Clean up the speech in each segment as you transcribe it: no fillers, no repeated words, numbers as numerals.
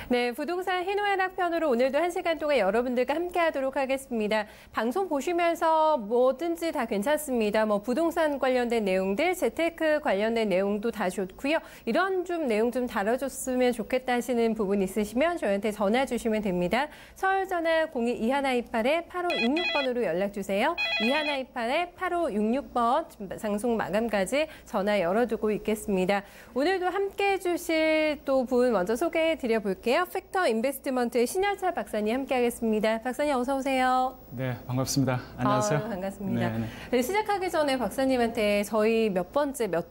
네, 부동산 희노애락 편으로 오늘도 1시간 동안 여러분들과 함께하도록 하겠습니다. 방송 보시면서 뭐든지 다 괜찮습니다. 뭐 부동산 관련된 내용들, 재테크 관련된 내용도 다 좋고요. 이런 좀 내용 좀 다뤄줬으면 좋겠다 하시는 부분 있으시면 저희한테 전화 주시면 됩니다. 서울 전화 02-2128-8566번으로 연락 주세요. 2128-8566번 방송 마감까지 전화 열어두고 있겠습니다. 오늘도 함께해 주실 또 분 먼저 소개해 드려 볼게요. 팩터 인베스트먼트의 신열차 박사님 함께하겠습니다. 박사님 어서 오세요. 네, 반갑습니다. 안녕하세요. 반갑습니다. 네, 시작하기 전에 박사님한테 저희 몇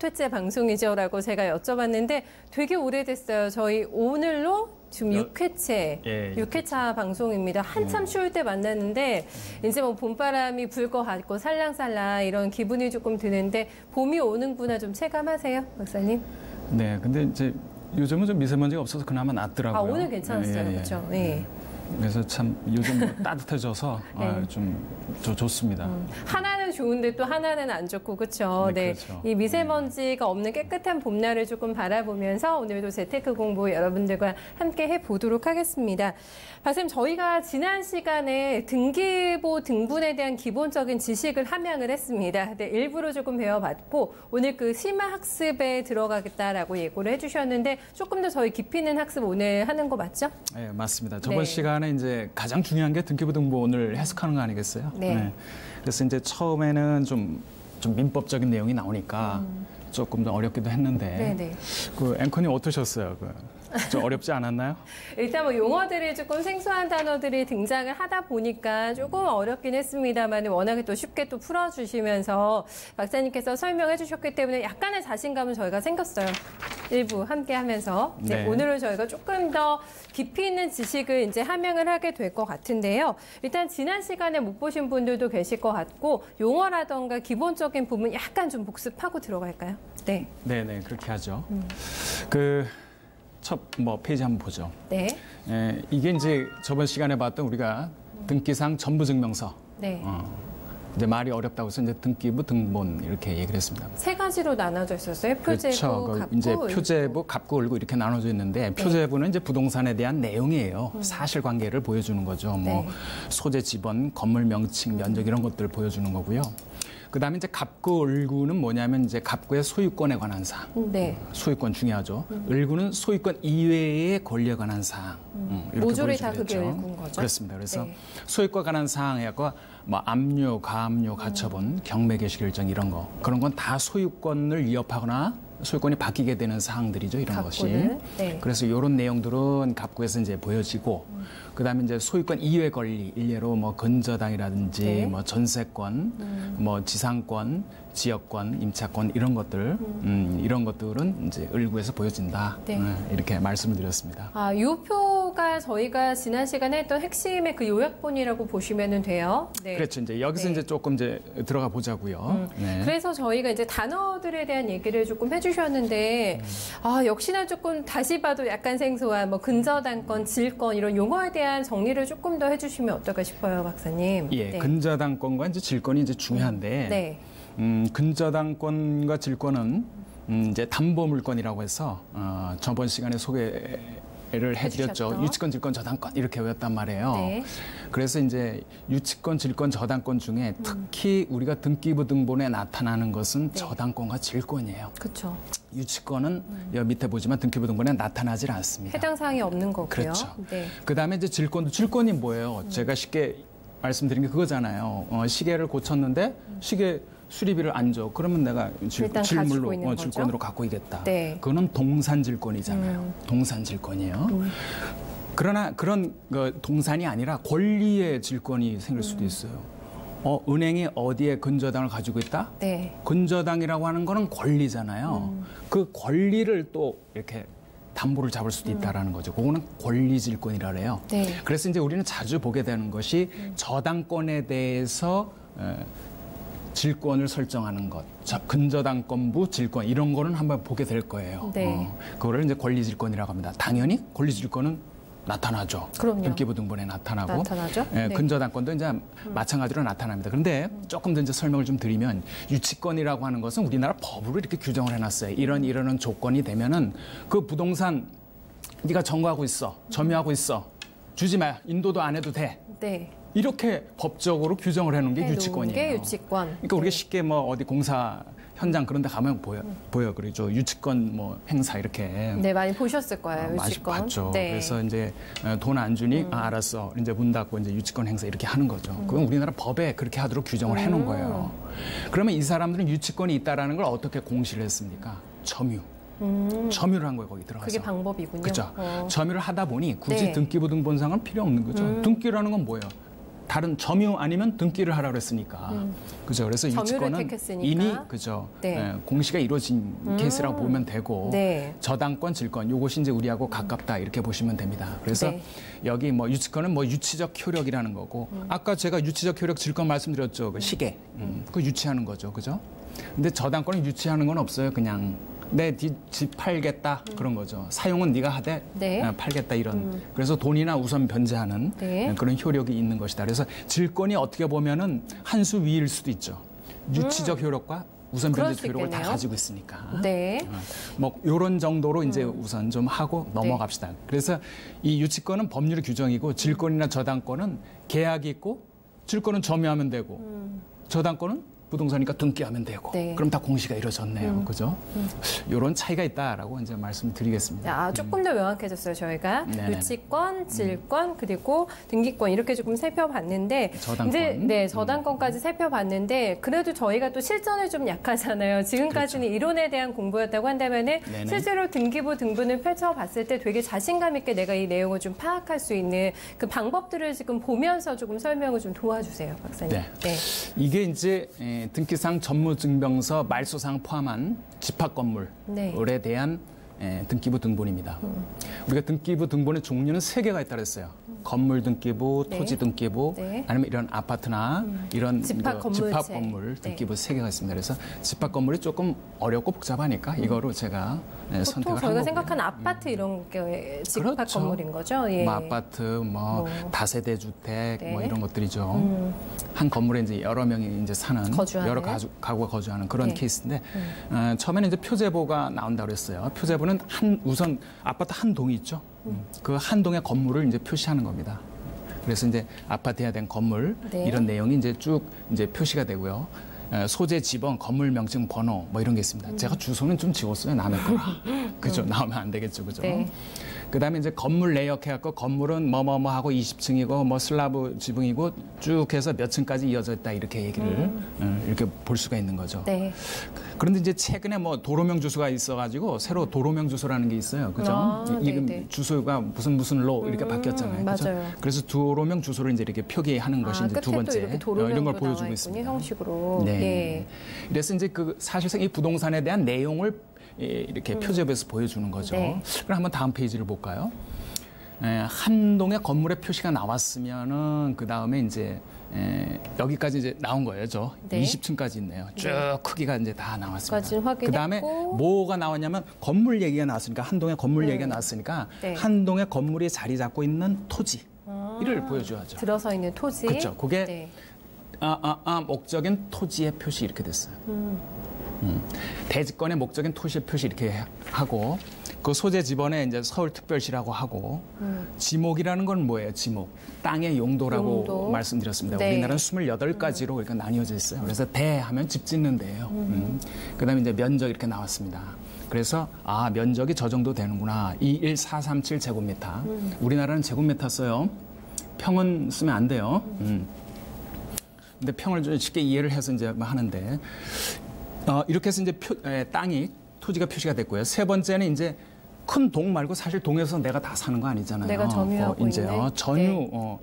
회째 방송이죠라고 제가 여쭤봤는데 되게 오래됐어요. 저희 오늘로 지금 6회째, 6회차 방송입니다. 한참 추울 때 만났는데 이제 뭐 봄바람이 불 것 같고 살랑살랑 이런 기분이 조금 드는데 봄이 오는구나 좀 체감하세요, 박사님? 네, 근데 이제 요즘은 좀 미세먼지가 없어서 그나마 낫더라고요. 아, 오늘 괜찮았어요. 그렇죠. 네. 그래서 참 요즘 뭐 따뜻해져서 네. 좀 좋습니다. 하나는 좋은데 또 하나는 안 좋고 그렇죠. 네, 네. 그렇죠. 이 미세먼지가 없는 깨끗한 봄날을 조금 바라보면서 오늘도 재테크 공부 여러분들과 함께 해보도록 하겠습니다. 박사님, 저희가 지난 시간에 등기부 등본에 대한 기본적인 지식을 함양을 했습니다. 네, 일부러 조금 배워봤고 오늘 그 심화 학습에 들어가겠다라고 예고를 해주셨는데 조금 더 저희 깊이 있는 학습 오늘 하는 거 맞죠? 네, 맞습니다. 저번 시간에 이제 가장 중요한 게 등기부 등본을 해석하는 거 아니겠어요? 네. 그래서 이제 처음에는 좀 민법적인 내용이 나오니까 조금 더 어렵기도 했는데 그 앵커님 어떠셨어요? 좀 어렵지 않았나요? 일단 뭐 용어들이 조금 생소한 단어들이 등장을 하다 보니까 조금 어렵긴 했습니다만 워낙에 또 쉽게 또 풀어주시면서 박사님께서 설명해 주셨기 때문에 약간의 자신감은 저희가 생겼어요. 일부 함께 하면서. 네, 오늘은 저희가 조금 더 깊이 있는 지식을 이제 함양을 하게 될 것 같은데요. 일단 지난 시간에 못 보신 분들도 계실 것 같고 용어라던가 기본적인 부분 약간 좀 복습하고 들어갈까요? 네. 네네, 그렇게 하죠. 첫 페이지 한번 보죠. 네. 이게 이제 저번 시간에 봤던 우리가 등기상 전부증명서. 네. 이제 말이 어렵다고 해서 이제 등기부 등본 이렇게 얘기를 했습니다. 세 가지로 나눠져 있었어요. 표제부, 그렇죠. 갑부, 이제 표제부, 갑구, 을구 이렇게 나눠져 있는데 표제부는 이제 부동산에 대한 내용이에요. 사실관계를 보여주는 거죠. 뭐 소재 지번, 건물 명칭, 면적 이런 것들을 보여주는 거고요. 그다음에 이제 갑구, 을구는 뭐냐면 이제 갑구의 소유권에 관한 사항. 네. 소유권 중요하죠. 을구는 소유권 이외의 권리에 관한 사항. 모조리 다 그게 을구인 거죠. 그렇습니다. 그래서 소유권에 관한 사항하고 뭐 압류, 가압류, 가처분, 경매 개시 결정 이런 거 그런 건 다 소유권을 위협하거나 소유권이 바뀌게 되는 사항들이죠. 이런 갑구는? 것이. 그래서 이런 내용들은 갑구에서 이제 보여지고 그다음에 이제 소유권 이외 권리 일례로 뭐 근저당이라든지 뭐 전세권, 뭐 지상권, 지역권, 임차권 이런 것들 이런 것들은 이제 을구에서 보여진다. 이렇게 말씀을 드렸습니다. 아, 요 표가 저희가 지난 시간에 했던 핵심의 그 요약본이라고 보시면 돼요. 네. 그렇죠. 이제 여기서 이제 조금 이제 들어가 보자고요. 그래서 저희가 이제 단어들에 대한 얘기를 조금 해주셨는데 아, 역시나 조금 다시 봐도 약간 생소한 뭐 근저당권, 질권 이런 용어에 대한 정리를 조금 더 해주시면 어떨까 싶어요, 박사님. 예, 근저당권과 이제 질권이 이제 중요한데. 근저당권과 질권은 이제 담보물권이라고 해서 저번 시간에 소개를 해드렸죠. 유치권, 질권, 저당권 이렇게 외웠단 말이에요. 그래서 이제 유치권, 질권, 저당권 중에 특히 우리가 등기부 등본에 나타나는 것은 저당권과 질권이에요. 그렇죠. 유치권은 여기 밑에 보지만 등기부 등본에 나타나질 않습니다. 해당 사항이 없는 거고요. 그렇죠. 그다음에 이제 질권이 뭐예요? 제가 쉽게 말씀드린 게 그거잖아요. 시계를 고쳤는데 시계 수리비를 안 줘. 그러면 내가 질권으로 갖고 있겠다. 그거는 동산질권이잖아요. 동산질권이에요. 그러나 그런 동산이 아니라 권리의 질권이 생길 수도 있어요. 은행이 어디에 근저당을 가지고 있다? 근저당이라고 하는 거는 권리잖아요. 그 권리를 또 이렇게 담보를 잡을 수도 있다라는 거죠. 그거는 권리질권이라 그래요. 그래서 이제 우리는 자주 보게 되는 것이 저당권에 대해서 질권을 설정하는 것, 근저당권부 질권 이런 거는 한번 보게 될 거예요. 그거를 이제 권리질권이라고 합니다. 당연히 권리질권은 나타나죠. 그럼요. 등기부 등본에 나타나고. 나타나죠. 근저당권도 이제 마찬가지로 나타납니다. 그런데 조금 더 이제 설명을 좀 드리면 유치권이라고 하는 것은 우리나라 법으로 이렇게 규정을 해놨어요. 이런 조건이 되면은 그 부동산 네가 점거하고 있어, 점유하고 있어, 주지 마, 인도도 안 해도 돼. 네. 이렇게 법적으로 규정을 해놓은 게 유치권이에요. 게 유치권. 그러니까 우리가 쉽게 뭐 어디 공사 현장 그런 데 가면 보여. 그러죠. 유치권 뭐 행사 이렇게. 네, 많이 보셨을 거예요. 유치권. 많이 봤죠. 네. 그래서 이제 돈 안 주니 알았어. 이제 문 닫고 이제 유치권 행사 이렇게 하는 거죠. 그건 우리나라 법에 그렇게 하도록 규정을 해놓은 거예요. 그러면 이 사람들은 유치권이 있다라는 걸 어떻게 공시를 했습니까? 점유. 점유를 한 거예요, 거기 들어가서. 그게 방법이군요. 그렇죠. 점유를 하다 보니 굳이 네. 등기부 등본상은 필요 없는 거죠. 등기라는 건 뭐예요? 다른 점유 아니면 등기를 하라고 했으니까. 그죠. 그래서 유치권은 택했으니까. 이미 그죠. 네. 공시가 이루어진 케이스라고 보면 되고 네. 저당권, 질권 요것이 이제 우리하고 가깝다 이렇게 보시면 됩니다. 그래서 네. 여기 뭐 유치권은 뭐 유치적 효력이라는 거고 아까 제가 유치적 효력 질권 말씀드렸죠. 그 시계. 그 유치하는 거죠. 그죠? 근데 저당권은 유치하는 건 없어요. 그냥 내 집 팔겠다 그런 거죠. 사용은 네가 하되 네. 팔겠다 이런. 그래서 돈이나 우선 변제하는 네. 그런 효력이 있는 것이다. 그래서 질권이 어떻게 보면은 한 수 위일 수도 있죠. 유치적 효력과 우선 변제적 효력을 다 가지고 있으니까. 네. 뭐 이런 정도로 이제 우선 좀 하고 넘어갑시다. 그래서 이 유치권은 법률의 규정이고 질권이나 저당권은 계약이 있고 질권은 점유하면 되고 저당권은 부동산이니까 등기하면 되고 네. 그럼 다 공시가 이루어졌네요. 그죠? 이런 차이가 있다라고 이제 말씀드리겠습니다. 조금 더 명확해졌어요. 저희가 네네. 유치권, 질권, 그리고 등기권 이렇게 조금 살펴봤는데 저당권. 이제 네, 저당권까지 살펴봤는데 그래도 저희가 또 실전에 좀 약하잖아요. 지금까지는 그렇죠. 이론에 대한 공부였다고 한다면은 네네. 실제로 등기부 등본을 펼쳐봤을 때 되게 자신감 있게 내가 이 내용을 좀 파악할 수 있는 그 방법들을 지금 보면서 조금 설명을 좀 도와주세요, 박사님. 네. 이게 이제 등기상 전무증명서 말소상 포함한 집합 건물에 네. 대한 등기부 등본입니다. 우리가 등기부 등본의 종류는 3개가 있다고 했어요. 건물 등기부, 네. 토지 등기부, 네. 아니면 이런 아파트나 이런 집합 건물 네. 등기부 3개가 있습니다. 그래서 집합 건물이 조금 어렵고 복잡하니까 이거로 제가 선택을 한 거고요. 저희가 생각하는 아파트 이런 게 집합 그렇죠. 건물인 거죠. 예. 뭐 아파트, 뭐 다세대 주택, 네. 뭐 이런 것들이죠. 한 건물에 이제 여러 명이 이제 사는 거주하는. 여러 가구가 거주하는 그런 네. 케이스인데 처음에는 이제 표제보가 나온다고 그랬어요. 표제보는 우선 아파트 한 동이 있죠. 그 한 동의 건물을 이제 표시하는 겁니다. 그래서 이제 아파트에 대한 건물 네. 이런 내용이 이제 쭉 이제 표시가 되고요. 소재, 지번, 건물 명칭, 번호 뭐 이런 게 있습니다. 제가 주소는 좀 지웠어요. 남의 거라. 그죠? 나오면 안 되겠죠. 그죠? 네. 그다음에 이제 건물 내역 해갖고 건물은 뭐뭐뭐 하고 20층이고 뭐 슬라브 지붕이고 쭉 해서 몇 층까지 이어져 있다 이렇게 얘기를 이렇게 볼 수가 있는 거죠. 네. 그런데 이제 최근에 뭐 도로명 주소가 있어가지고 새로 도로명 주소라는 게 있어요. 그죠? 이름 네네. 주소가 무슨로 이렇게 바뀌었잖아요. 그죠? 맞아요. 그래서 도로명 주소를 이제 이렇게 표기하는 것이 이제 두 번째 이렇게 이런 걸 도로명도 보여주고 나와 있습니다. 형식으로. 네. 예. 그래서 이제 그 사실상 이 부동산에 대한 내용을 이렇게 표제부에서 보여주는 거죠. 네. 그럼 한번 다음 페이지를 볼까요? 한 동의 건물의 표시가 나왔으면은 그 다음에 이제 여기까지 이제 나온 거예요. 네. 20층까지 있네요. 쭉 크기가 이제 다 나왔습니다. 확인했고. 그 다음에 뭐가 나왔냐면 건물 얘기가 나왔으니까 한 동의 건물 얘기가 나왔으니까 네. 한 동의 건물이 자리 잡고 있는 토지 이를 보여줘야죠. 들어서 있는 토지. 그렇죠. 그게 네. 목적인 토지의 표시 이렇게 됐어요. 대지권의 목적인 토지의 표시 이렇게 하고 그 소재 지번에 이제 서울특별시라고 하고 지목이라는 건 뭐예요? 지목. 땅의 용도라고 말씀드렸습니다. 네. 우리나라는 28가지로 이렇게 나뉘어져 있어요. 그래서 대하면 집 짓는 데예요. 그다음에 이제 면적 이렇게 나왔습니다. 그래서 면적이 저 정도 되는구나. 21437 제곱미터. 우리나라는 제곱미터 써요. 평은 쓰면 안 돼요. 근데 평을 좀 쉽게 이해를 해서 이제 하는데 이렇게 해서 이제 토지가 표시가 됐고요. 세 번째는 이제 큰 동 말고 사실 동에서 내가 다 사는 거 아니잖아요. 내가 점유하고 이제 있는.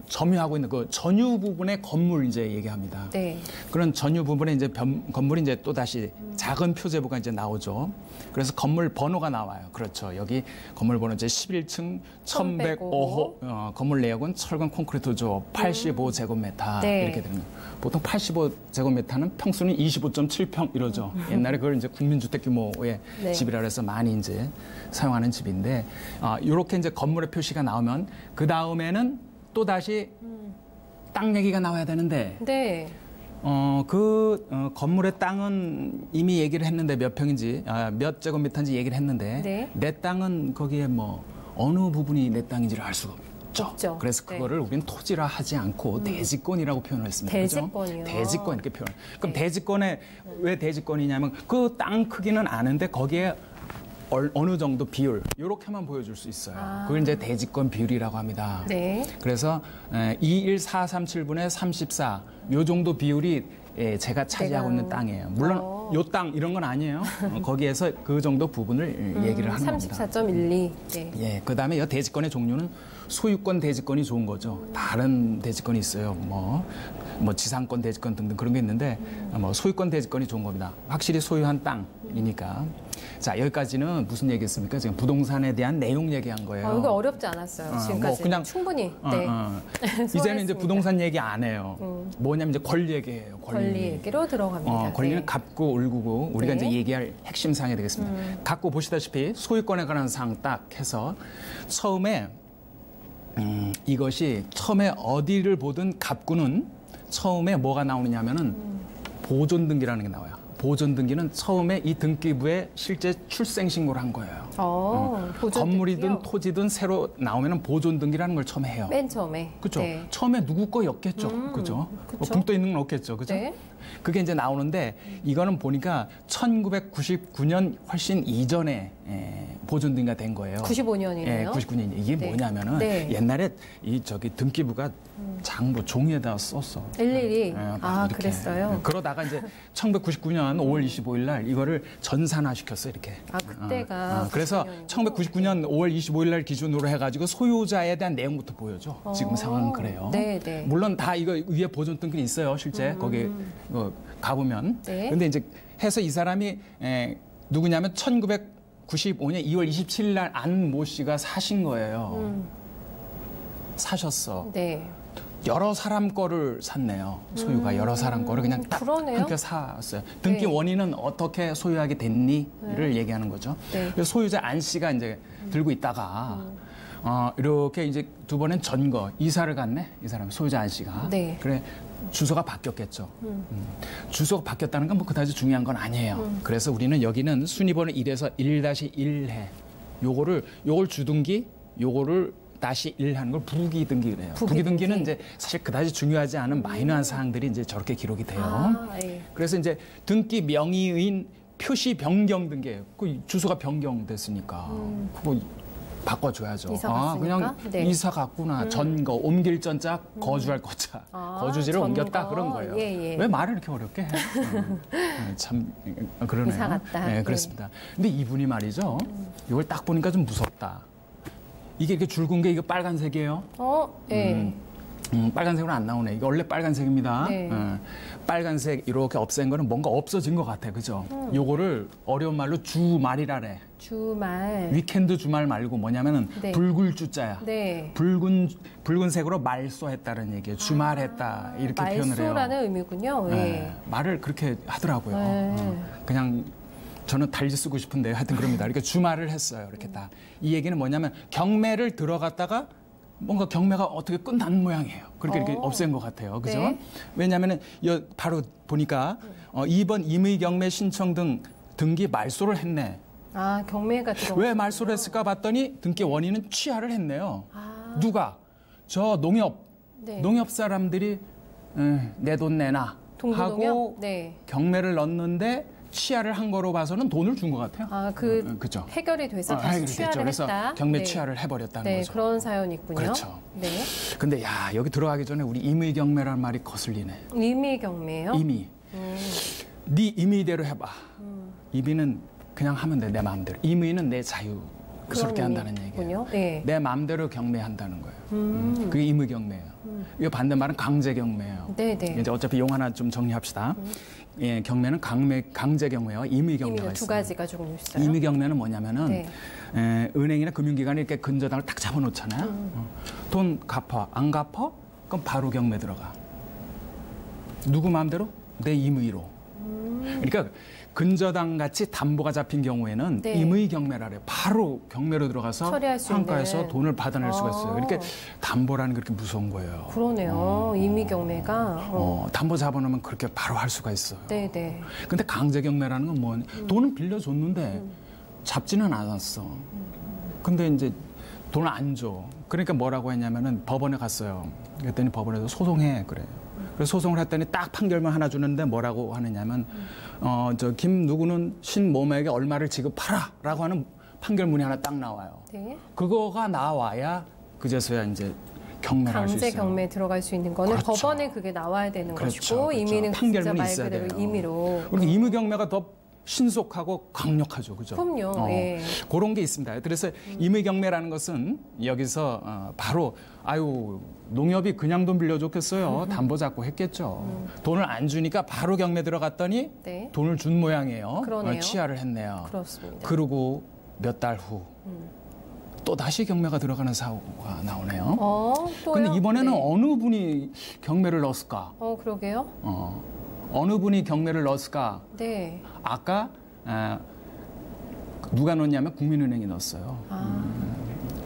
점유하고 있는 그 전유 부분의 건물 이제 얘기합니다. 네. 그런 전유 부분에 이제 건물이 이제 또 다시 작은 표제부가 이제 나오죠. 그래서 건물 번호가 나와요. 그렇죠. 여기 건물 번호 이제 11층 1105호 건물 내역은 철근 콘크리트죠. 85제곱미터 네. 이렇게 되는 거예요. 보통 85제곱미터는 평수는 25.7평 이러죠. 옛날에 그걸 이제 국민주택 규모의 네. 집이라 그래서 많이 이제 사용하는 집인데 이렇게 이제 건물의 표시가 나오면 그 다음에는 또 다시 땅 얘기가 나와야 되는데 네. 건물의 땅은 이미 얘기를 했는데 몇 평인지 몇 제곱미터인지 얘기를 했는데 네. 내 땅은 거기에 뭐 어느 부분이 내 땅인지를 알 수가 없죠. 없죠. 그래서 그거를 우리는 토지라 하지 않고 대지권이라고 표현을 했습니다. 대지권이요. 그죠? 대지권 이렇게 표현. 그럼 대지권에 왜 대지권이냐면 그 땅 크기는 아는데 거기에 어느 정도 비율 이렇게만 보여줄 수 있어요. 그걸 이제 대지권 비율이라고 합니다. 네. 그래서 21437분의 34 요 정도 비율이 제가 차지하고 있는 땅이에요. 물론 요 땅 이런 건 아니에요. 거기에서 그 정도 부분을 얘기를 하는 겁니다. 34.12. 네. 예, 그다음에 이 대지권의 종류는 소유권 대지권이 좋은 거죠. 다른 대지권이 있어요. 뭐 지상권 대지권 등등 그런 게 있는데 뭐 소유권 대지권이 좋은 겁니다. 확실히 소유한 땅이니까. 자, 여기까지는 무슨 얘기했습니까? 지금 부동산에 대한 내용 얘기한 거예요. 이거 어렵지 않았어요. 지금까지. 뭐 그냥 충분히. 네. 이제는 이제 부동산 얘기 안 해요. 뭐냐면 이제 권리 얘기예요. 권리 얘기로 들어갑니다. 권리는 네. 값고 울구고 우리가 네. 이제 얘기할 핵심 사항이 되겠습니다. 갖고 보시다시피 소유권에 관한 사항 딱 해서 처음에 이것이 처음에 어디를 보든 갑구는 처음에 뭐가 나오느냐면은 보존 등기라는 게 나와요. 보존 등기는 처음에 이 등기부에 실제 출생 신고를 한 거예요. 보존 건물이든 등기요? 토지든 새로 나오면은 보존 등기라는 걸 처음에 해요. 맨 처음에. 그렇죠. 네. 처음에 누구 거였겠죠. 그죠? 뭐 붕떠 있는 건 없겠죠. 그죠? 네. 그게 이제 나오는데 이거는 보니까 1999년 훨씬 이전에 보존 등기가 된 거예요. 95년이네요. 예, 99년. 이게 네. 뭐냐면은 네. 옛날에 이 등기부가 장부 종이에다 썼어. 일일이. 이렇게. 그랬어요. 그러다가 이제 1999년 5월 25일 날 이거를 전산화 시켰어 이렇게. 그때가. 그래서 1999년 5월 25일 날 기준으로 해가지고 소유자에 대한 내용부터 보여줘. 지금 상황은 그래요. 네, 네. 물론 다 이거 위에 보존 등기는 있어요, 실제 거기 가보면. 네. 근데 이제 해서 이 사람이 누구냐면 1995년 2월 27일 날 안 모 씨가 사신 거예요. 사셨어. 네. 여러 사람 거를 샀네요. 소유가 여러 사람 거를 그냥 딱 그러네요. 끊겨 샀어요. 등기 네. 원인은 어떻게 소유하게 됐니?를 얘기하는 거죠. 네. 그래서 소유자 안 씨가 이제 들고 있다가 이렇게 이제 두 번엔 전거 이사를 갔네. 이 사람 소유자 안 씨가. 네. 그래 주소가 바뀌었겠죠. 주소가 바뀌었다는 건 뭐 그다지 중요한 건 아니에요. 그래서 우리는 여기는 순위번호 1에서 1-1해. 요걸 주등기, 요거를 다시 1하는 걸 부기 등기를 해요. 부기 등기는 이제 사실 그다지 중요하지 않은 마이너한 사항들이 이제 저렇게 기록이 돼요. 예. 그래서 이제 등기 명의인 표시 변경 등기예요. 그 주소가 변경됐으니까 그거 바꿔줘야죠. 이사 갔으니까? 그냥 네. 이사 갔구나. 전거 옮길 전자 거주할 거자 거주지를 전거. 옮겼다 그런 거예요. 예. 왜 말을 이렇게 어렵게 해? 참 그러네요. 이사 갔다. 네, 그렇습니다. 근데 이분이 말이죠. 이걸 딱 보니까 좀 무섭다. 이게 이렇게 줄근 게 이거 빨간색이에요. 예. 빨간색으로 안 나오네. 이거 원래 빨간색입니다. 네. 빨간색 이렇게 없앤 거는 뭔가 없어진 것 같아. 그죠? 요거를 어려운 말로 주말이라래. 주말. 위켄드 주말 말고 뭐냐면은 네. 붉을주자야. 네. 붉은색으로 말소했다는 얘기예요. 주말했다. 이렇게 표현을 해요. 말소라는 의미군요. 예. 말을 그렇게 하더라고요. 네. 그냥 저는 달지 쓰고 싶은데 하여튼 그럽니다. 이렇게 주말을 했어요. 이렇게 딱. 이 얘기는 뭐냐면 경매를 들어갔다가 뭔가 경매가 어떻게 끝난 모양이에요. 그렇게 이렇게 없앤 것 같아요. 그죠? 네. 왜냐하면 바로 보니까 2번 임의 경매 신청 등 등기 말소를 했네. 경매가 들어. 왜 말소를 했을까 봤더니 등기 원인은 취하를 했네요. 누가? 저 농협. 네. 농협 사람들이 내 돈 내놔 동부농협? 하고 네. 경매를 넣었는데 취하를 한 거로 봐서는 돈을 준 것 같아요. 그죠. 해결이 돼서 다시 해결이 취하를 됐죠. 그래서 했다. 경매 네. 취하를 해버렸다는 네, 거죠. 그런 사연이 있군요. 그렇죠. 네. 근데 여기 들어가기 전에 우리 임의 경매라는 말이 거슬리네. 임의 경매요? 임의. 네 임의대로 해봐. 임의는 그냥 하면 돼, 내 마음대로. 임의는 내 자유스럽게 한다는 얘기예요. 네. 내 마음대로 경매한다는 거예요. 그게 임의 경매예요. 이거 반대말은 강제 경매예요. 네네. 이제 어차피 용 하나 좀 정리합시다. 예, 경매는 강제 경매와 임의 경매가 있어요. 두 가지가 조금 있어요. 임의 경매는 뭐냐면은 네. 은행이나 금융기관이 이렇게 근저당을 딱 잡아놓잖아요. 돈 갚아, 안 갚아? 그럼 바로 경매 들어가. 누구 마음대로? 내 임의로. 그러니까 근저당 같이 담보가 잡힌 경우에는 네. 임의 경매라래요. 바로 경매로 들어가서 처리할 수 상가에서 있는. 돈을 받아낼 수가 있어요. 이렇게 담보라는 게 그렇게 무서운 거예요. 그러네요. 임의 경매가. 담보 잡아놓으면 그렇게 바로 할 수가 있어요. 네네. 근데 강제 경매라는 건 돈은 빌려줬는데 잡지는 않았어. 근데 이제 돈을 안 줘. 그러니까 뭐라고 했냐면은 법원에 갔어요. 그랬더니 법원에서 소송해 그래요. 그래서 소송을 했더니 딱 판결만 하나 주는데 뭐라고 하느냐면 저 김 누구는 신某某에게 얼마를 지급하라라고 하는 판결문이 하나 딱 나와요. 네. 그거가 나와야 그제서야 이제 경매를 할 수 있어요. 강제 경매에 들어갈 수 있는 거는 그렇죠. 법원에 그게 나와야 되는 그렇죠, 것이고 그렇죠. 임의는 판결문이 진짜 말 있어야 그대로 돼요. 임의로. 그리고 임의 경매가 더 신속하고 강력하죠, 그죠? 그럼요. 예. 그런 게 있습니다. 그래서 임의 경매라는 것은 여기서 바로 농협이 그냥 돈 빌려줬겠어요. 담보 잡고 했겠죠. 돈을 안 주니까 바로 경매 들어갔더니 네. 돈을 준 모양이에요. 그러네요. 취하를 했네요. 그렇습니다. 그리고 몇 달 후 또 다시 경매가 들어가는 사고가 나오네요. 또요? 근데 이번에는 네. 어느 분이 경매를 넣었을까? 그러게요. 어느 분이 경매를 넣었을까? 네. 아까 누가 넣었냐면 국민은행이 넣었어요.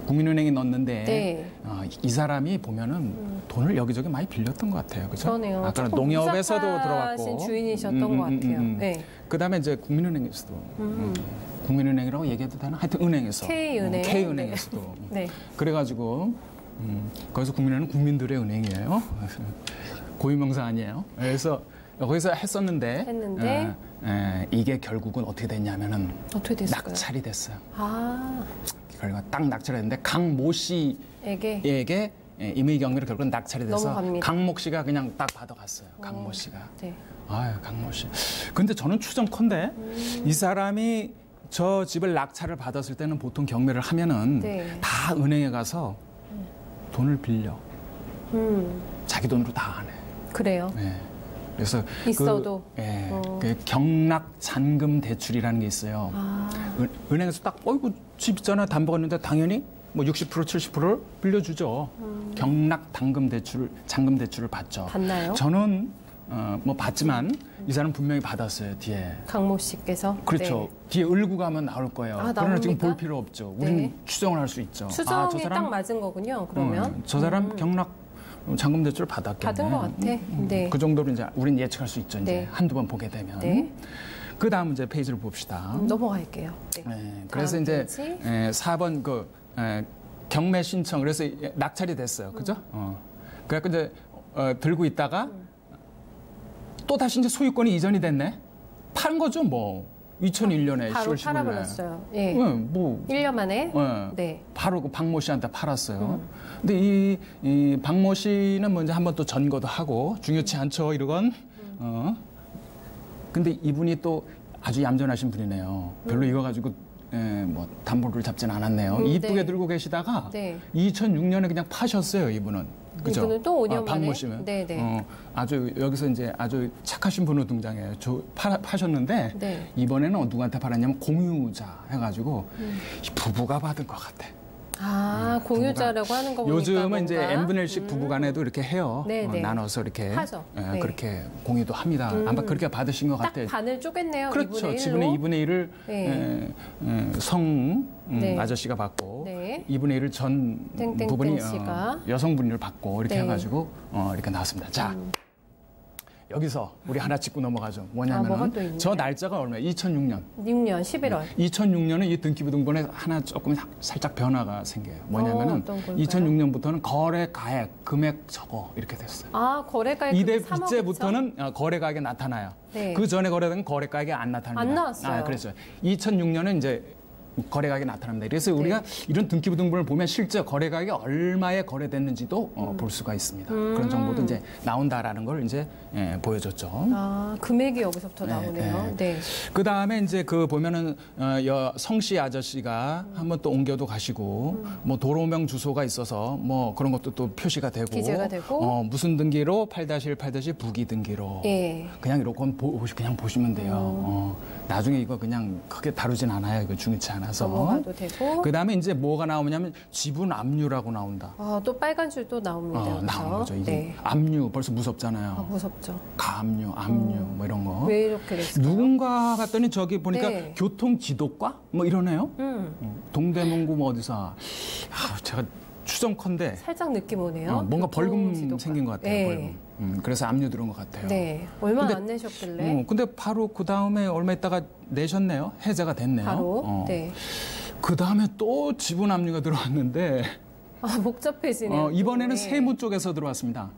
국민은행이 넣었는데 네. 이 사람이 보면은 돈을 여기저기 많이 빌렸던 것 같아요. 그죠? 그러네요. 아까는 조금 농협에서도 복잡하신 들어갔고 주인이셨던 것 같아요. 네. 그다음에 이제 국민은행에서도 국민은행이라고 얘기해도 되나? 하여튼 은행에서 K은행. K은행에서도 네. 그래가지고 거기서 국민은행은 국민들의 은행이에요. 고유명사 아니에요. 그래서 거기서 했었는데 이게 결국은 어떻게 됐냐면은 어떻게 됐을까요? 낙찰이 됐어요. 결과 딱 낙찰이 됐는데 강모 씨에게 임의 경매로 결국은 낙찰이 돼서 넘어갑니다. 강모 씨가 그냥 딱 받아갔어요. 강모 씨가. 네. 아유, 강모 씨. 근데 저는 추정컨대 이 사람이 저 집을 낙찰을 받았을 때는 보통 경매를 하면은 네. 다 은행에 가서 돈을 빌려. 자기 돈으로 다 안 해. 그래요. 네. 그래서 있어도. 그 경락 잔금 대출이라는 게 있어요. 은행에서 딱 집 있잖아 담보가 있는데 당연히 뭐 60% 70%를 빌려주죠. 경락 잔금 대출을 받죠. 받나요? 저는 뭐 받지만 이 사람 분명히 받았어요 뒤에. 강모 씨께서. 그렇죠. 네. 뒤에 을고 가면 나올 거예요. 그러나 나옵니까? 지금 볼 필요 없죠. 우리는 네. 추정을 할 수 있죠. 추정이 저 사람 딱 맞은 거군요. 그러면 저 사람 경락 잔금 대출 받았겠네. 받은 것 같아. 네. 그 정도로 이제 우리는 예측할 수 있죠. 이제 네. 한두 번 보게 되면. 네. 그 다음 이제 페이지를 봅시다. 넘어갈게요. 네. 그래서 이제 페이지. 4번 경매 신청 그래서 낙찰이 됐어요. 그죠? 그래서 이제 들고 있다가 또 다시 이제 소유권이 이전이 됐네. 파는 거죠, 뭐. 2001년에 바로 10월 10일 날. 팔아버렸어요. 예. 뭐 1년 만에. 네. 바로 그 박모 씨한테 팔았어요. 근데 이 박모 씨는 뭐 이제 한번 또 전거도 하고 중요치 않죠, 이러건. 근데 이분이 또 아주 얌전하신 분이네요. 별로 이거 가지고 뭐 담보를 잡지는 않았네요. 이쁘게 네. 들고 계시다가 네. 2006년에 그냥 파셨어요, 이분은. 그죠? 이분은 또 5년 만에. 박모 씨는. 네네. 아주 여기서 이제 아주 착하신 분으로 등장해요. 파셨는데 네. 이번에는 누구한테 팔았냐면 공유자 해가지고 이 부부가 받은 것 같아. 공유자라고 하는 거 보니까 요즘은 이제 뭔가. n분의1씩 부부간에도 이렇게 해요. 네네. 나눠서 이렇게 하죠. 네. 그렇게 공유도 합니다. 아마 그렇게 받으신 것 딱 같아요. 반을 쪼갰네요. 그렇죠. 2분의 1로. 지분의 2분의 1을 네. 성 네. 아저씨가 받고 네. 2분의 1을 전 땡땡땡 부분이 씨가. 여성분을 받고 이렇게 네. 해가지고 이렇게 나왔습니다. 자. 여기서 우리 하나 짚고 넘어가죠. 뭐가 뭐냐면 또 있나요? 저 날짜가 얼마예요? 2006년. 6년 11월. 2006년에 이 등기부 등본에 하나 조금 살짝 변화가 생겨요. 뭐냐면은 어떤 걸까요? 2006년부터는 거래 가액 금액 적어 이렇게 됐어요. 거래가액 이대 3억이죠? 빚제부터는 거래 가액이 나타나요. 네. 그 전에 거래된 거래 가액이 안 나타납니다. 안 나왔어요. 그렇죠. 2006년은 이제 거래 가액이 나타납니다. 그래서 우리가 이런 등기부 등본을 보면 실제 거래 가액이 얼마에 거래됐는지도 볼 수가 있습니다. 그런 정보도 이제 나온다라는 걸 이제 보여줬죠. 금액이 여기서부터 나오네요. 네. 그 다음에 이제 그 보면은 성씨 아저씨가 한번 또 옮겨도 가시고 뭐 도로명 주소가 있어서 뭐 그런 것도 또 표시가 되고 기재가 되고 무슨 등기로 8-1 8- 부기 등기로 예. 그냥 이렇게 그냥 보시면 돼요. 나중에 이거 그냥 크게 다루진 않아요. 이거 중요치 않아서. 넘어가도 되고. 그 다음에 이제 뭐가 나오냐면 지분 압류라고 나온다. 또 빨간 줄도 나옵니다. 여기서. 나오는 거죠. 이게 네. 압류 벌써 무섭잖아요. 무섭죠. 가압류, 압류 뭐 이런 거. 왜 이렇게 됐을까요? 누군가 갔더니 저기 보니까 네. 교통지도과 뭐 이러네요. 동대문구 뭐 어디서 제가 추정컨대 살짝 느낌 오네요. 뭔가 벌금 교통지도과. 생긴 것 같아요. 네. 벌금. 그래서 압류 들어온 것 같아요. 네. 얼마 근데- 안 내셨길래? 근데 바로 그 다음에 얼마 있다가 내셨네요. 해제가 됐네요. 바로. 네. 그 다음에 또 지분 압류가 들어왔는데 복잡해지네요. 이번에는 세무 쪽에서 들어왔습니다.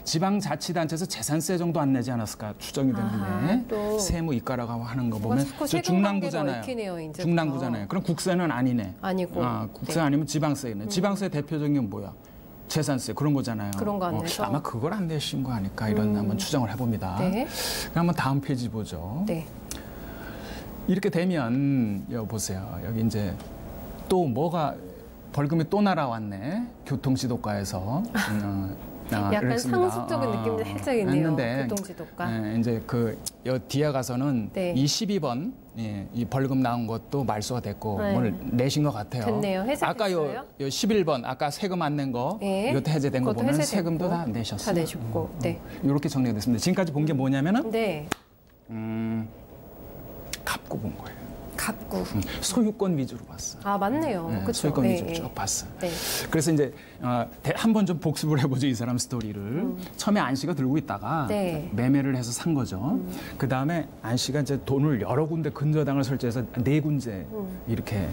지방자치단체에서 재산세 정도 안 내지 않았을까 추정이 되는데 또 세무 이과라고 하는 거 보면 저 중랑구잖아요. 중랑구잖아요. 그럼 국세는 아니네. 아니고. 국세 아니면 지방세네. 지방세 대표적인 게 뭐야? 재산세 그런 거잖아요. 그런 거 안 내서 아마 그걸 안 내신 거 아닐까 이런 한번 추정을 해봅니다. 네. 그럼 한번 다음 페이지 보죠. 네. 이렇게 되면 여기 보세요. 여기 이제 또 뭐가 벌금이 또 날아왔네. 교통지도과에서. 약간 상습적인 느낌도 살짝 있네요. 했는데, 교통지도과. 이제 여 뒤에 가서는 네. 이 12번 이 벌금 나온 것도 말소가 됐고 네. 오늘 내신 것 같아요. 됐네요. 해석했어요. 아까 요 11번 아까 세금 안 낸 거 네. 이것도 해제된 거 보면 해제됐고, 세금도 다 내셨어요. 다 내셨고. 네. 이렇게 정리가 됐습니다. 지금까지 본 게 뭐냐면은 네. 갚고 본 거예요. 갑구. 소유권 위주로 봤어. 맞네요. 그렇죠. 소유권 위주로 쭉 봤어. 네. 그래서 이제 한 번 좀 복습을 해보죠. 이 사람 스토리를. 처음에 안 씨가 들고 있다가 네. 매매를 해서 산 거죠. 그 다음에 안 씨가 이제 돈을 여러 군데 근저당을 설치해서 4군데 이렇게